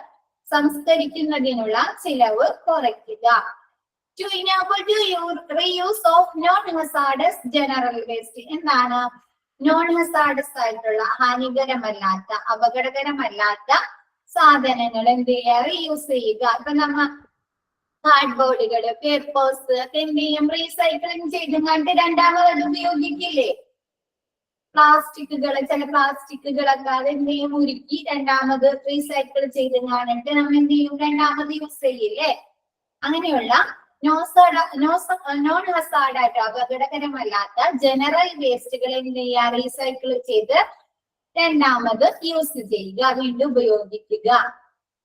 സംസ്കരിക്കുന്നതിനുള്ള ചിലവ് കുറയ്ക്കുക. To enable the reuse of non-hazardous general waste. എന്താണ് നോൺ ഹസാർഡസ് ആയിട്ടുള്ള, ഹാനികരമല്ലാത്ത, അപകടകരമല്ലാത്ത സാധനങ്ങൾ എന്ത് ചെയ്യുക, റീയൂസ് ചെയ്യുക. അപ്പൊ നമ്മ കാർഡ്ബോർഡുകള്, പേപ്പേഴ്സ് ഒക്കെ എന്ത് ചെയ്യും, റീസൈക്ലിംഗ് ചെയ്തുകൊണ്ട് രണ്ടാമത് ഉപയോഗിക്കില്ലേ. പ്ലാസ്റ്റിക്കുകൾ, ചില പ്ലാസ്റ്റിക്കുകളൊക്കെ അതെന്ത് ചെയ്യും, ഉരുക്കി രണ്ടാമത് റീസൈക്കിൾ ചെയ്ത് കാണിട്ട് നമ്മൾ എന്ത് ചെയ്യും, രണ്ടാമത് യൂസ് ചെയ്യില്ലേ. അങ്ങനെയുള്ള നോൺ ഹസാർഡായിട്ട് അപകടകരമല്ലാത്ത ജനറൽ വേസ്റ്റുകൾ എന്ത് ചെയ്യുക, റീസൈക്കിൾ ചെയ്ത് രണ്ടാമത് യൂസ് ചെയ്യുക, വീണ്ടും ഉപയോഗിക്കുക.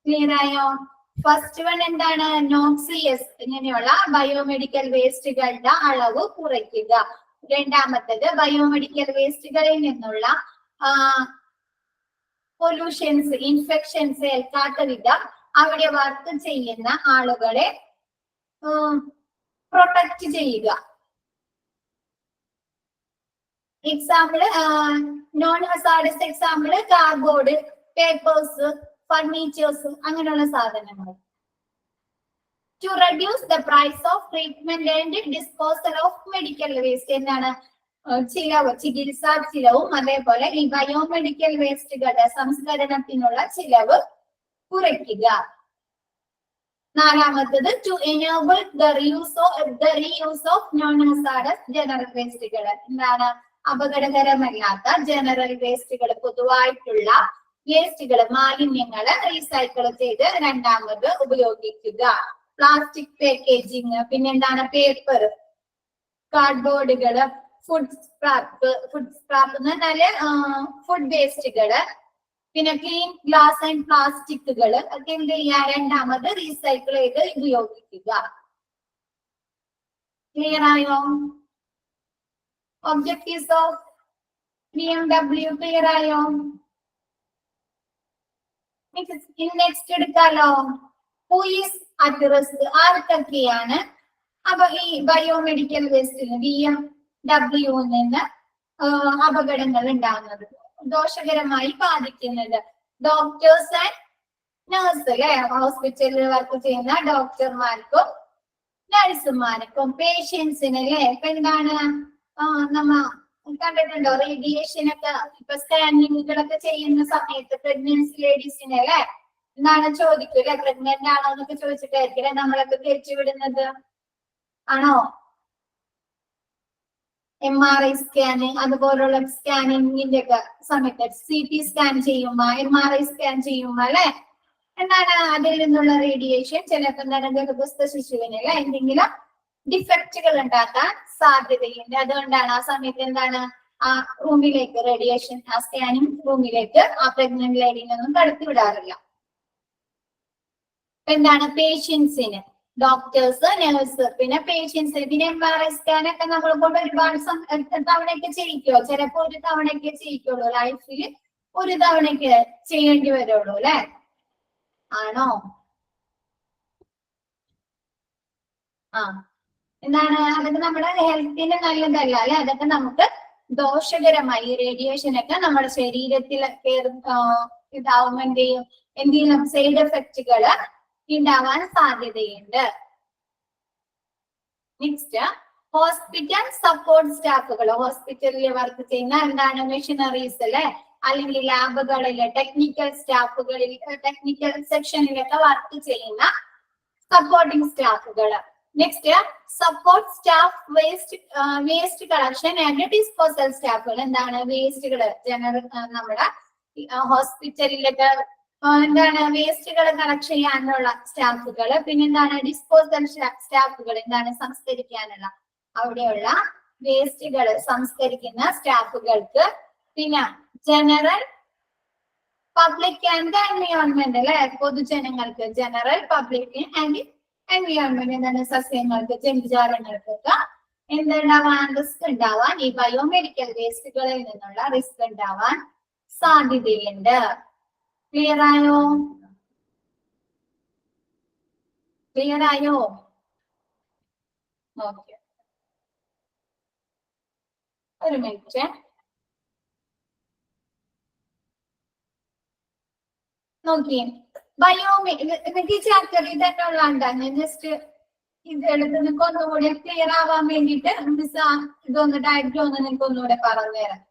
ക്ലിയർ ആയോ? ഫസ്റ്റ് വൺ എന്താണ്, നോക്സിയസ്, ഇങ്ങനെയുള്ള ബയോമെഡിക്കൽ വേസ്റ്റുകളുടെ അളവ് കുറയ്ക്കുക. രണ്ടാമത്തേത് ബയോമെഡിക്കൽ വേസ്റ്റുകളിൽ നിന്നുള്ള പൊല്യൂഷൻസ്, ഇൻഫെക്ഷൻസ് ഏൽക്കാത്ത വിധം അവിടെ വർക്ക് ചെയ്യുന്ന ആളുകളെ പ്രൊട്ടക്ട് ചെയ്യുക. Example non hazardous example cardboard, papers, furnitures, അങ്ങനെയുള്ള സാധനങ്ങൾ. To reduce the price of treatment and disposal of medical waste. എന്താണ് ചിലവ്, ചികിത്സാ ചിലവും അതേപോലെ ഈ ബയോമെഡിക്കൽ വേസ്റ്റുകളുടെ സംസ്കരണത്തിനുള്ള ചിലവ് കുറയ്ക്കുക. നാലാമത്തത് to enable the reuse of non-hazardous general wasteകൾ. എന്താണ് അപകടകരമല്ലാത്ത ജനറൽ വേസ്റ്റുകൾ, പൊതുവായിട്ടുള്ള വേസ്റ്റുകൾ, മാലിന്യങ്ങള് റീസൈക്കിൾ ചെയ്ത് രണ്ടാമത് ഉപയോഗിക്കുക. പ്ലാസ്റ്റിക് പാക്കേജിങ്, പിന്നെന്താണ് പേപ്പർ, കാർഡ്ബോർഡുകള്, ഫുഡ് സ്ക്രാപ്പ് എന്ന് പറഞ്ഞാല് ഫുഡ് വേസ്റ്റുകള്, പിന്നെ ക്ലീൻ ഗ്ലാസ് ആൻഡ് പ്ലാസ്റ്റിക്കുകള് ഒക്കെ എന്ത് ചെയ്യാ, രണ്ടാമത് റീസൈക്കിൾ ചെയ്ത് ഉപയോഗിക്കുക. ക്ലിയർ ആയോ? ഒബ്ജക്റ്റീവ്സ് ഓഫ് BMW ക്ലിയർ ആയോ? നെക്സ്റ്റ് എടുക്കാലോ. ഹു ഈസ് അറ്റ് റിസ്ക്, ആർക്കൊക്കെയാണ് അപ്പൊ ഈ ബയോമെഡിക്കൽ വേസ്റ്റിൽ BMW നിന്ന് അപകടങ്ങൾ ഉണ്ടാകുന്നത്, ദോഷകരമായി ബാധിക്കുന്നത്? ഡോക്ടേഴ്സ് ആൻഡ് നഴ്സ് അല്ലെ, ഹോസ്പിറ്റലിൽ വർക്ക് ചെയ്യുന്ന ഡോക്ടർമാർക്കും നഴ്സുമാർക്കും, പേഷ്യൻസിന് അല്ലെ. ഇപ്പൊ എന്താണ് നമ്മ കണ്ടിട്ടുണ്ടോ, റേഡിയേഷനൊക്കെ ഇപ്പൊ സ്കാനിങ്ങുകളൊക്കെ ചെയ്യുന്ന സമയത്ത് പ്രഗ്നൻസി ലേഡീസിന് അല്ലെ എന്താണ് ചോദിക്കും അല്ലെ, പ്രഗ്നന്റ് ആണോ എന്നൊക്കെ ചോദിച്ചിട്ടായിരിക്കും നമ്മളൊക്കെ തിരിച്ചു വിടുന്നത്. ആണോ? MRI സ്കാന് അതുപോലുള്ള സ്കാനിങ്ങിന്റെ ഒക്കെ സമയത്ത് CT സ്കാൻ ചെയ്യുമ്പോ, MRI സ്കാൻ ചെയ്യുമ്പോ അല്ലെ എന്താണ് അതിൽ നിന്നുള്ള റേഡിയേഷൻ ചിലപ്പോൾ എന്താണ് ഗർഭസ്ഥ ശിശുവിന് അല്ലെ എന്തെങ്കിലും ഡിഫക്റ്റുകൾ ഉണ്ടാക്കാൻ സാധ്യതയുണ്ട്. അതുകൊണ്ടാണ് ആ സമയത്ത് എന്താണ് ആ റൂമിലേക്ക് റേഡിയേഷൻ, ആ സ്കാനിങ് റൂമിലേക്ക് ആ പ്രഗ്നന്റ് ലേഡിനൊന്നും കടത്തി വിടാറില്ല. എന്താണ് പേഷ്യൻസിന് ഡോക്ടേഴ്സ്, നഴ്സ്, പിന്നെ പേഷ്യൻസ്. പിന്നെ MRI സ്കാൻ ഒക്കെ നമ്മൾ കൊണ്ട് ഒരുപാട് തവണയൊക്കെ ചെയ്യിക്കുമോ? ചിലപ്പോ ഒരു തവണയൊക്കെ ചെയ്യിക്കുള്ളൂ, ലൈഫിൽ ഒരു തവണയൊക്കെ ചെയ്യേണ്ടി വരുള്ളൂ അല്ലെ? ആണോ? എന്താണ് അതൊക്കെ നമ്മുടെ ഹെൽത്തിന് നല്ലതല്ല അല്ലെ? അതൊക്കെ നമുക്ക് ദോഷകരമായി റേഡിയേഷൻ ഒക്കെ നമ്മുടെ ശരീരത്തിൽ ഇതാവുമ്പോ എന്തെങ്കിലും സൈഡ് എഫക്റ്റുകൾ ഉണ്ടാവാൻ സാധ്യതയുണ്ട്. നെക്സ്റ്റ്, ഹോസ്പിറ്റൽ സപ്പോർട്ട് സ്റ്റാഫുകൾ. ഹോസ്പിറ്റലിൽ വർക്ക് ചെയ്യുന്ന എന്താണ് മെഷീനറീസ് അല്ലെ, അല്ലെങ്കിൽ ലാബുകളിൽ ടെക്നിക്കൽ സ്റ്റാഫുകളിൽ, ടെക്നിക്കൽ സെക്ഷനിലൊക്കെ വർക്ക് ചെയ്യുന്ന സപ്പോർട്ടിംഗ് സ്റ്റാഫുകൾ. Next, support staff, waste collection and disposal സ്റ്റാഫുകൾ. എന്താണ് വേസ്റ്റുകൾ ജനറൽ നമ്മുടെ ഹോസ്പിറ്റലിലൊക്കെ എന്താണ് വേസ്റ്റുകൾ കളക്ട് ചെയ്യാനുള്ള സ്റ്റാഫുകൾ. പിന്നെ എന്താണ് ഡിസ്പോസൽ സ്റ്റാഫുകൾ, എന്താണ് സംസ്കരിക്കാനുള്ള അവിടെയുള്ള വേസ്റ്റുകൾ സംസ്കരിക്കുന്ന സ്റ്റാഫുകൾക്ക്. പിന്നെ ജനറൽ പബ്ലിക് ആൻഡ് എൻവയോൺമെന്റ് അല്ലെ, പൊതുജനങ്ങൾക്ക് ജനറൽ പബ്ലിക് ആൻഡ് എൻവയോൺമെന്റ്. എന്താണ് സസ്യങ്ങൾക്ക്, ജന്തുജാലങ്ങൾക്കൊക്കെ എന്തുണ്ടാവാൻ റിസ്ക് ഉണ്ടാവാൻ, ഈ ബയോമെഡിക്കൽ വേസ്റ്റുകളിൽ നിന്നുള്ള റിസ്ക് ഉണ്ടാവാൻ സാധ്യതയുണ്ട്. ക്ലിയർ ആയോ? ക്ലിയർ ആയോ? ഓക്കെ, ഒരു മിനിറ്റ് നോക്കിയേ. നിങ്ങൾക്ക് ഈ ചാപ്റ്റർ ഇതൊക്കെ ഉള്ളതാണ്. ജസ്റ്റ് ഇത് എടുത്ത് നിങ്ങൾക്ക് ഒന്നുകൂടി ക്ലിയർ ആവാൻ വേണ്ടിയിട്ട് മിസ് ഇതൊന്ന് ഡയറക്റ്റ് ഒന്ന് നിങ്ങൾക്ക് ഒന്നുകൂടെ പറഞ്ഞുതരാം.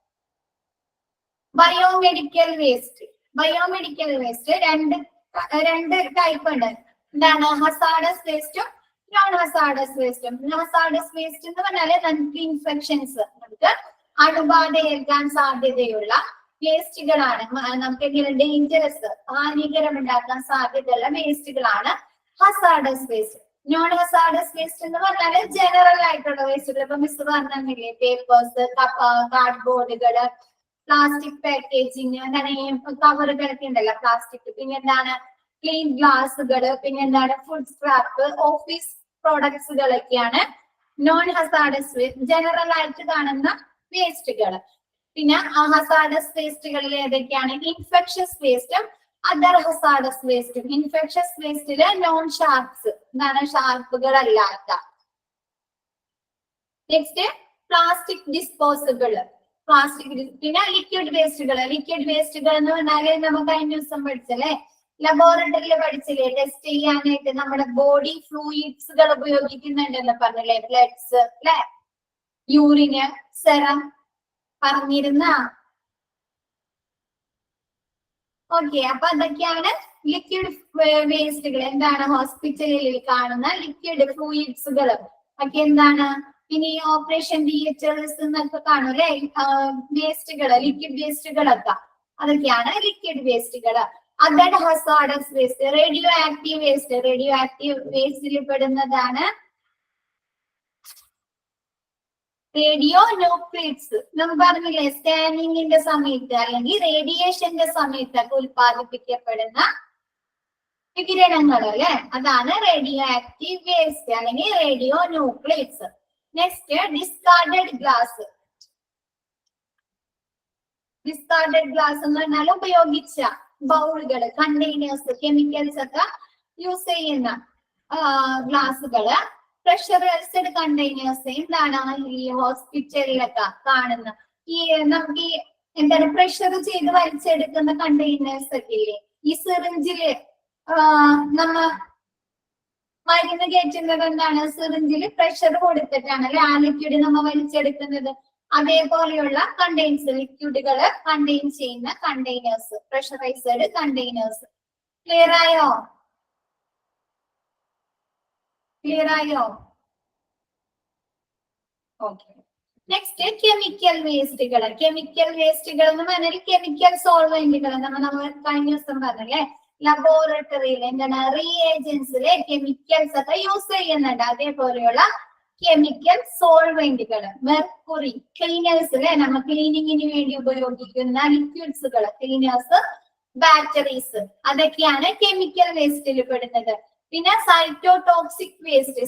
Biomedical waste. ബയോമെഡിക്കൽ വേസ്റ്റ് രണ്ട് ടൈപ്പ് ഉണ്ട്. എന്താണ് ഹസാഡസ് വേസ്റ്റും നോൺ ഹസാഡസ് വേസ്റ്റും. ഹസാഡസ് വേസ്റ്റ് എന്ന് പറഞ്ഞാല് നമുക്ക് ഇൻഫെക്ഷൻസ്, നമുക്ക് അണുബാധ ഏൽക്കാൻ സാധ്യതയുള്ള വേസ്റ്റുകളാണ്. നമുക്ക് എന്തെങ്കിലും ഡേഞ്ചറസ്, ഹാനികരമുണ്ടാക്കാൻ സാധ്യതയുള്ള വേസ്റ്റുകളാണ് hazardous waste. Non hazardous waste എന്ന് പറഞ്ഞാല് ജനറൽ ആയിട്ടുള്ള വേസ്റ്റുകൾ. ഇപ്പൊ മിസ് പറഞ്ഞില്ലേ, പേപ്പേഴ്സ്, കാർഡ്ബോർഡുകള്, പ്ലാസ്റ്റിക് പാക്കേജിങ്, എന്താണ് കവറുകളൊക്കെ ഉണ്ടല്ലോ പ്ലാസ്റ്റിക്. പിന്നെ എന്താണ് ക്ലീൻ ഗ്ലാസുകള്, പിന്നെ എന്താണ് ഫുഡ് സ്ക്രാപ്പ്, ഓഫീസ് പ്രോഡക്ട്സുകളൊക്കെയാണ് നോൺ ഹസാഡസ് വേസ്റ്റ്, ജനറൽ ആയിട്ട് കാണുന്ന വേസ്റ്റുകൾ. പിന്നെ ഹസാഡസ് വേസ്റ്റുകളിൽ ഏതൊക്കെയാണ്? ഇൻഫെക്ഷസ് വേസ്റ്റും അതർ ഹസാഡസ് വേസ്റ്റും. ഇൻഫെക്ഷസ് വേസ്റ്റില് നോൺ ഷാർപ്സ്, എന്താണ് ഷാർപ്പുകളല്ലാത്ത. Next, plastic disposable, plastic. പിന്നെ ലിക്വിഡ് വേസ്റ്റുകൾ. ലിക്വിഡ് വേസ്റ്റുകൾ എന്ന് പറഞ്ഞാല് നമുക്ക് കഴിഞ്ഞ ദിവസം പഠിച്ചല്ലേ, ലബോറട്ടറിയിൽ പഠിച്ചില്ലേ, ടെസ്റ്റ് ചെയ്യാനായിട്ട് നമ്മുടെ ബോഡി ഫ്ലൂയിഡ്സുകൾ ഉപയോഗിക്കുന്നുണ്ടെന്ന് പറഞ്ഞില്ലേ, ബ്ലഡ്സ് അല്ലെ, യൂറിന്, സെറം പറഞ്ഞിരുന്ന. ഓക്കെ, അപ്പൊ അതൊക്കെയാണ് ലിക്വിഡ് വേസ്റ്റുകൾ. എന്താണ് ഹോസ്പിറ്റലിൽ കാണുന്ന ലിക്വിഡ് ഫ്ലൂയിഡ്സുകൾ ഒക്കെ. എന്താണ് ഇനി ഓപ്പറേഷൻ തിയേറ്റേഴ്സ് എന്നൊക്കെ കാണും അല്ലെ, വേസ്റ്റുകൾ, ലിക്വിഡ് വേസ്റ്റുകളൊക്കെ. അതൊക്കെയാണ് ലിക്വിഡ് വേസ്റ്റുകൾ. Other hazardous waste, radioactive waste. Radioactive വേസ്റ്റിൽ പെടുന്നതാണ് റേഡിയോ ന്യൂക്ലിഡ്സ്. നമ്മൾ പറഞ്ഞില്ലേ, സ്കാനിങ്ങിന്റെ സമയത്ത് അല്ലെങ്കിൽ റേഡിയേഷന്റെ സമയത്തൊക്കെ ഉൽപ്പാദിപ്പിക്കപ്പെടുന്ന വികിരണങ്ങൾ അല്ലെ, അതാണ് റേഡിയോ ആക്റ്റീവ് വേസ്റ്റ് അല്ലെങ്കിൽ radionuclides. Next, discarded glass. Discarded glass എന്ന് പറഞ്ഞാൽ ഉപയോഗിച്ച ബൗളുകൾ, കണ്ടെയ്നേഴ്സ്, കെമിക്കൽസ് ഒക്കെ യൂസ് ചെയ്യുന്ന ഗ്ലാസുകള്. പ്രഷറൈസ്ഡ് കണ്ടെയ്നേഴ്സ്, എന്താണ് ഈ ഹോസ്പിറ്റലിലൊക്കെ കാണുന്ന ഈ നമുക്ക് ഈ എന്താണ് പ്രഷർ ചെയ്ത് വലിച്ചെടുക്കുന്ന കണ്ടെയ്നേഴ്സ് ഒക്കെ ഇല്ലേ, ഈ സിറിഞ്ചില് നമ്മ മരുന്ന് കയറ്റുന്നത് എന്താണ്, സിറിഞ്ചില് പ്രഷർ കൊടുത്തിട്ടാണ് അല്ലെ ആ ലിക്വിഡ് നമ്മ വലിച്ചെടുക്കുന്നത്. അതേപോലെയുള്ള കണ്ടെയ്നേഴ്സ്, ലിക്വിഡുകൾ കണ്ടെയ്ൻ ചെയ്യുന്ന കണ്ടെയ്നേഴ്സ്, പ്രഷറൈസ്ഡ് കണ്ടെയ്നേഴ്സ്. ക്ലിയർ ആയോ? ക്ലിയർ ആയോ? ഓക്കെ. നെക്സ്റ്റ്, കെമിക്കൽ വേസ്റ്റുകൾ. കെമിക്കൽ വേസ്റ്റുകൾ എന്ന് പറഞ്ഞാൽ കെമിക്കൽ സോൾവെന്റുകൾ. നമ്മൾ കഴിഞ്ഞ ദിവസം പറഞ്ഞല്ലേ, ലബോറട്ടറിയിൽ എന്താണ് റീഏജൻസിലെ കെമിക്കൽസ് ഒക്കെ യൂസ് ചെയ്യുന്നുണ്ട്. അതേപോലെയുള്ള കെമിക്കൽ സോൾവെന്റുകൾ, മെർക്കുറി, ക്ലീനേഴ്സ് അല്ലെ, നമ്മൾ ക്ലീനിങ്ങിന് വേണ്ടി ഉപയോഗിക്കുന്ന ലിക്വിഡ്സുകൾ, ക്ലീനേഴ്സ്, ബാറ്ററീസ്, അതൊക്കെയാണ് കെമിക്കൽ വേസ്റ്റിൽ പെടുന്നത്. പിന്നെ സൈറ്റോടോക്സിക് വേസ്റ്റ്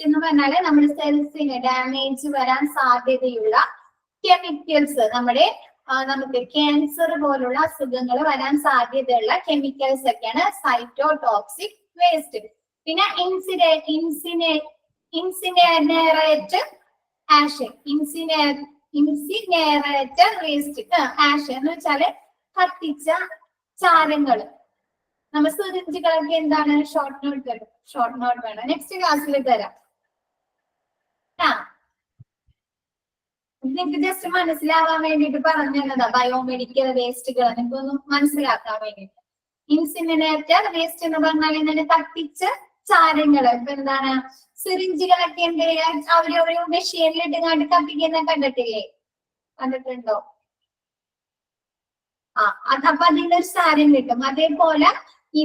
എന്ന് പറഞ്ഞാല് നമ്മുടെ സെൽസിന് ഡാമേജ് വരാൻ സാധ്യതയുള്ള കെമിക്കൽസ്, നമുക്ക് ക്യാൻസർ പോലുള്ള അസുഖങ്ങൾ വരാൻ സാധ്യതയുള്ള കെമിക്കൽസ് ഒക്കെയാണ് സൈറ്റോടോക്സിക് വേസ്റ്റ്. പിന്നെ ഇൻസിനറേറ്റർ വേസ്റ്റ് ആഷ് എന്ന് വെച്ചാല് കത്തിച്ച ചാരങ്ങൾ. നമ്മൾ സിറിഞ്ചുകളൊക്കെ എന്താണ് ഷോർട്ട് നോട്ട് വേണം നെക്സ്റ്റ് ക്ലാസ്സിൽ തരാം. നിങ്ങൾക്ക് ജസ്റ്റ് മനസ്സിലാവാൻ വേണ്ടിട്ട് പറഞ്ഞതാ ബയോമെഡിക്കൽ വേസ്റ്റുകൾ നിങ്ങൾക്ക് ഒന്ന് മനസ്സിലാക്കാൻ വേണ്ടിട്ട്. ഇൻസിനറേറ്റർ വേസ്റ്റ് എന്ന് പറഞ്ഞാൽ എന്താണ് കത്തിച്ച ചാരങ്ങള്. ഇപ്പൊ എന്താണ് സിറിഞ്ചുകളൊക്കെ എന്ത് ചെയ്യാ അവരൊരു മെഷീനിലിട്ട് കത്തിക്കുന്ന കണ്ടിട്ടുണ്ടോ? അപ്പൊ അതിനൊരു സാരം കിട്ടും. അതേപോലെ ഈ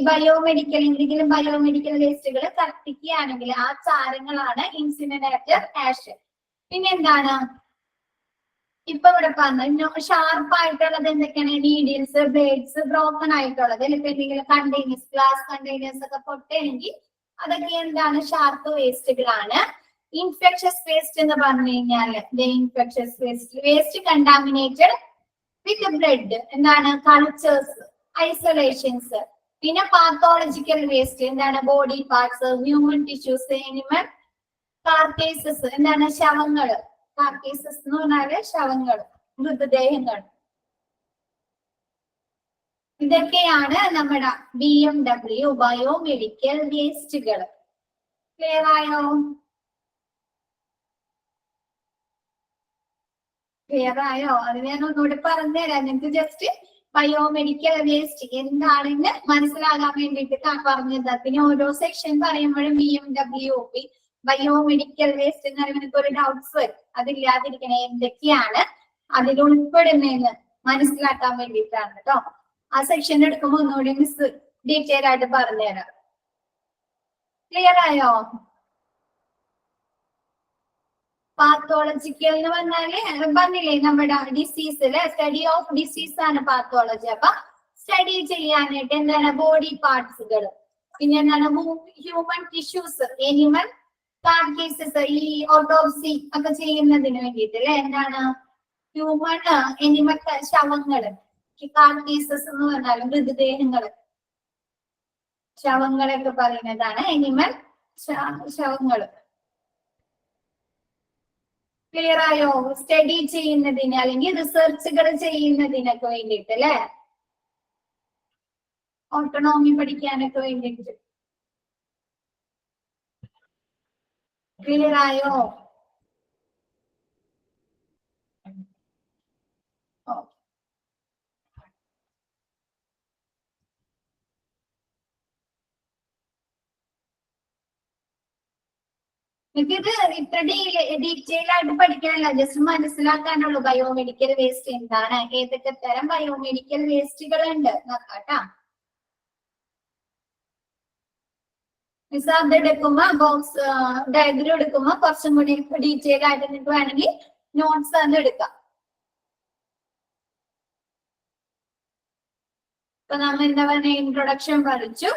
എന്തെങ്കിലും ബയോമെഡിക്കൽ വേസ്റ്റുകൾ കത്തിക്കുകയാണെങ്കിൽ ആ ചാരങ്ങളാണ് ഇൻസിനറേറ്റർ ആഷ്. പിന്നെ എന്താണ് ഇപ്പൊ ഇവിടെ പറഞ്ഞു ഷാർപ്പ് ആയിട്ടുള്ളത് എന്തൊക്കെയാണ്? നീഡിൽസ്, ബ്ലേഡ്സ്, ബ്രോക്കൺ ആയിട്ടുള്ളത്. ഇപ്പൊ എന്തെങ്കിലും കണ്ടെയ്നേഴ്സ്, ഗ്ലാസ് കണ്ടെയ്നേഴ്സ് ഒക്കെ പൊട്ടണമെങ്കിൽ അതൊക്കെ എന്താണ് ഷാർപ്പ് വേസ്റ്റുകളാണ്. ഇൻഫെക്ഷസ് വേസ്റ്റ് എന്ന് പറഞ്ഞു കഴിഞ്ഞാല് infectious waste contaminated with blood, എന്താണ് കൾച്ചേഴ്സ്, ഐസൊലേഷൻസ്. പിന്നെ പാത്തോളജിക്കൽ വേസ്റ്റ് എന്താണ്? Body parts, human tissues, animal carcasses, എന്താണ് ശവങ്ങള്. കാർക്കേസസ് എന്ന് പറഞ്ഞാല് ശവങ്ങൾ, മൃതദേഹങ്ങൾ. ഇതൊക്കെയാണ് നമ്മുടെ BMW ബയോമെഡിക്കൽ വേസ്റ്റുകൾ. ക്ലിയർ ആയോ? അത് ഞാൻ ഒന്നുകൂടി പറഞ്ഞുതരാം. നിങ്ങൾക്ക് ജസ്റ്റ് ബയോമെഡിക്കൽ വേസ്റ്റ് എന്താണെന്ന് മനസ്സിലാകാൻ വേണ്ടിയിട്ട് പറഞ്ഞത്. പിന്നെ ഓരോ സെക്ഷൻ പറയുമ്പോഴും BMWP ബയോമെഡിക്കൽ വേസ്റ്റ് എന്ന് പറയുമ്പോൾ എനിക്ക് ഒരു ഡൗട്ട്സ് വരും. അതില്ലാതിരിക്കണേ എന്തൊക്കെയാണ് അതിൽ ഉൾപ്പെടുന്നതെന്ന് മനസ്സിലാക്കാൻ വേണ്ടിയിട്ടാണ് കേട്ടോ. ആ സെക്ഷൻ എടുക്കുമ്പോൾ ഒന്നുകൂടി മിസ് ഡീറ്റെയിൽ ആയിട്ട് പറഞ്ഞുതരാം. ക്ലിയർ ആയോ? പാത്തോളജിക്കൽ എന്ന് പറഞ്ഞില്ലേ നമ്മുടെ ഡിസീസില് സ്റ്റഡി ഓഫ് ഡിസീസ് ആണ് പാത്തോളജി. അപ്പൊ സ്റ്റഡി ചെയ്യാനായിട്ട് എന്താണ് ബോഡി പാർട്സുകൾ, പിന്നെ എന്താണ് ഹ്യൂമൻ ടിഷ്യൂസ്, എനിമൽ കാർക്കേസസ്, ഈ ഓട്ടോപ്സി ഒക്കെ ചെയ്യുന്നതിന് വേണ്ടിയിട്ട് അല്ലെ എന്താണ് ഹ്യൂമൻ എനിമൽ ശവങ്ങള്. കാർക്കേസസ് എന്ന് പറഞ്ഞാൽ മൃതദേഹങ്ങള്, ശവങ്ങളൊക്കെ പറയുന്നതാണ് എനിമൽ ശവങ്ങള്. ക്ലിയർ ആയോ? സ്റ്റഡി ചെയ്യുന്നതിന് അല്ലെങ്കിൽ റിസർച്ചുകൾ ചെയ്യുന്നതിനൊക്കെ വേണ്ടിയിട്ട് അല്ലെ, ഓട്ടോണോമി പഠിക്കാനൊക്കെ വേണ്ടിയിട്ട്. ക്ലിയർ ആയോ? ഇത് ഇത്ര ഡീറ്റെയിൽ ആയിട്ട് പഠിക്കാനല്ല, ജസ്റ്റ് മനസ്സിലാക്കാനുള്ളൂ ബയോമെഡിക്കൽ വേസ്റ്റ് എന്താണ്, ഏതൊക്കെ തരം ബയോമെഡിക്കൽ വേസ്റ്റുകൾ ഉണ്ട് നോക്കാട്ടാ. മിസ് അത് എടുക്കുമ്പോ ബോക്സ് ഡയഗ്രം എടുക്കുമ്പോ കുറച്ചും കൂടി ഡീറ്റെയിൽ ആയിട്ട് നിങ്ങൾക്ക് വേണമെങ്കിൽ നോട്ട്സ് അത് എടുക്കാം. ഇപ്പൊ നമ്മൾ എന്താ പറയുക ഇൻട്രൊഡക്ഷൻ പഠിച്ചു.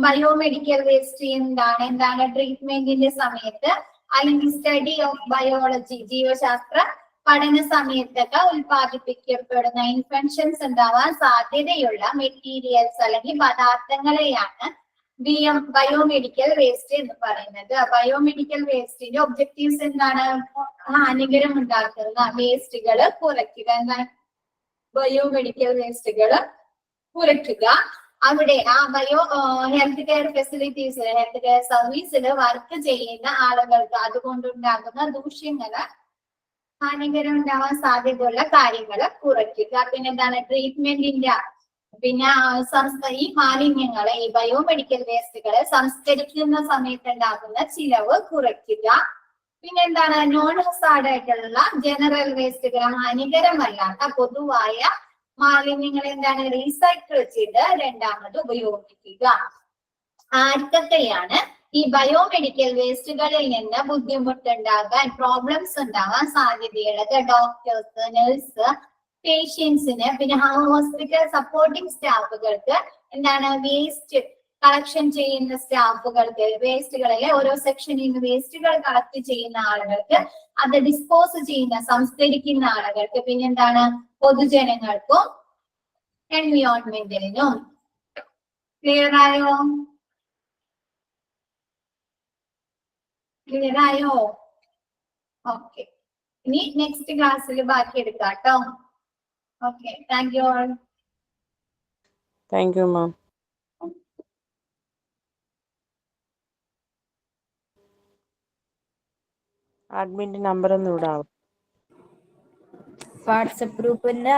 ബയോമെഡിക്കൽ വേസ്റ്റ് എന്താണ് ട്രീറ്റ്മെന്റിന്റെ സമയത്ത് അല്ലെങ്കിൽ സ്റ്റഡി ഓഫ് ബയോളജി ജീവശാസ്ത്ര പഠന സമയത്തൊക്കെ ഉൽപ്പാദിപ്പിക്കപ്പെടുന്ന ഇൻഫെക്ഷൻസ് ഉണ്ടാവാൻ സാധ്യതയുള്ള മെറ്റീരിയൽസ് അല്ലെങ്കിൽ പദാർത്ഥങ്ങളെയാണ് ബയോമെഡിക്കൽ വേസ്റ്റ് എന്ന് പറയുന്നത്. ബയോമെഡിക്കൽ വേസ്റ്റിന്റെ ഒബ്ജക്റ്റീവ്സ് എന്താണ്? ഹാനികരം ഉണ്ടാക്കുന്ന വേസ്റ്റുകള് കുറയ്ക്കുക. എന്താണ് ബയോമെഡിക്കൽ വേസ്റ്റുകള് കുറയ്ക്കുക. അവിടെ ആ health care facilities, health care സർവീസിൽ വർക്ക് ചെയ്യുന്ന ആളുകൾക്ക് അതുകൊണ്ടുണ്ടാകുന്ന ദൂഷ്യങ്ങള്, ഹാനികരം ഉണ്ടാവാൻ സാധ്യതയുള്ള കാര്യങ്ങള് കുറയ്ക്കുക. പിന്നെ എന്താണ് ട്രീറ്റ്മെന്റിന്റെ പിന്നെ ഈ മാലിന്യങ്ങളെ ഈ ബയോമെഡിക്കൽ വേസ്റ്റുകളെ സംസ്കരിക്കുന്ന സമയത്ത് ഉണ്ടാകുന്ന ചിലവ് കുറയ്ക്കുക. പിന്നെ എന്താണ് നോൺ ഹസാർഡ് ആയിട്ടുള്ള ജനറൽ വേസ്റ്റുകൾ, ഹാനികരമല്ലാത്ത പൊതുവായ മാലിന്യങ്ങൾ എന്താണ് റീസൈക്കിൾ ചെയ്ത് രണ്ടാമത് ഉപയോഗിക്കുക. ആർക്കൊക്കെയാണ് ഈ ബയോമെഡിക്കൽ വേസ്റ്റുകളിൽ നിന്ന് ബുദ്ധിമുട്ടുണ്ടാകാൻ, പ്രോബ്ലംസ് ഉണ്ടാകാൻ സാധ്യതയുള്ളത്? ഡോക്ടേഴ്സ്, നഴ്സ്, പേഷ്യൻസിന്, പിന്നെ ഹോസ്പിറ്റൽ സപ്പോർട്ടിംഗ് സ്റ്റാഫുകൾക്ക് എന്താണ് വേസ്റ്റ് കളക്ഷൻ ചെയ്യുന്ന സ്റ്റാഫുകൾക്ക്, വേസ്റ്റുകളിലെ ഓരോ സെക്ഷനിൽ നിന്ന് വേസ്റ്റുകൾ കളക്ട് ചെയ്യുന്ന ആളുകൾക്ക്, അത് ഡിസ്പോസ് ചെയ്യുന്ന സംസ്കരിക്കുന്ന ആളുകൾക്ക്, പിന്നെന്താണ് പൊതുജനങ്ങൾക്കും എൻവിയോൺമെന്റിനും. ക്ലിയർ ആയോ? ക്ലിയർ ആയോ? ഓക്കെ, ഇനി നെക്സ്റ്റ് ക്ലാസ്സിൽ ബാക്കി എടുക്കാം കേട്ടോ. Okay, thank you all. Thank you ma'am. അഡ്മിന്റെ നമ്പർ ഒന്ന് ഇടാവോ? വാട്സപ്പ് ഗ്രൂപ്പിന്റെ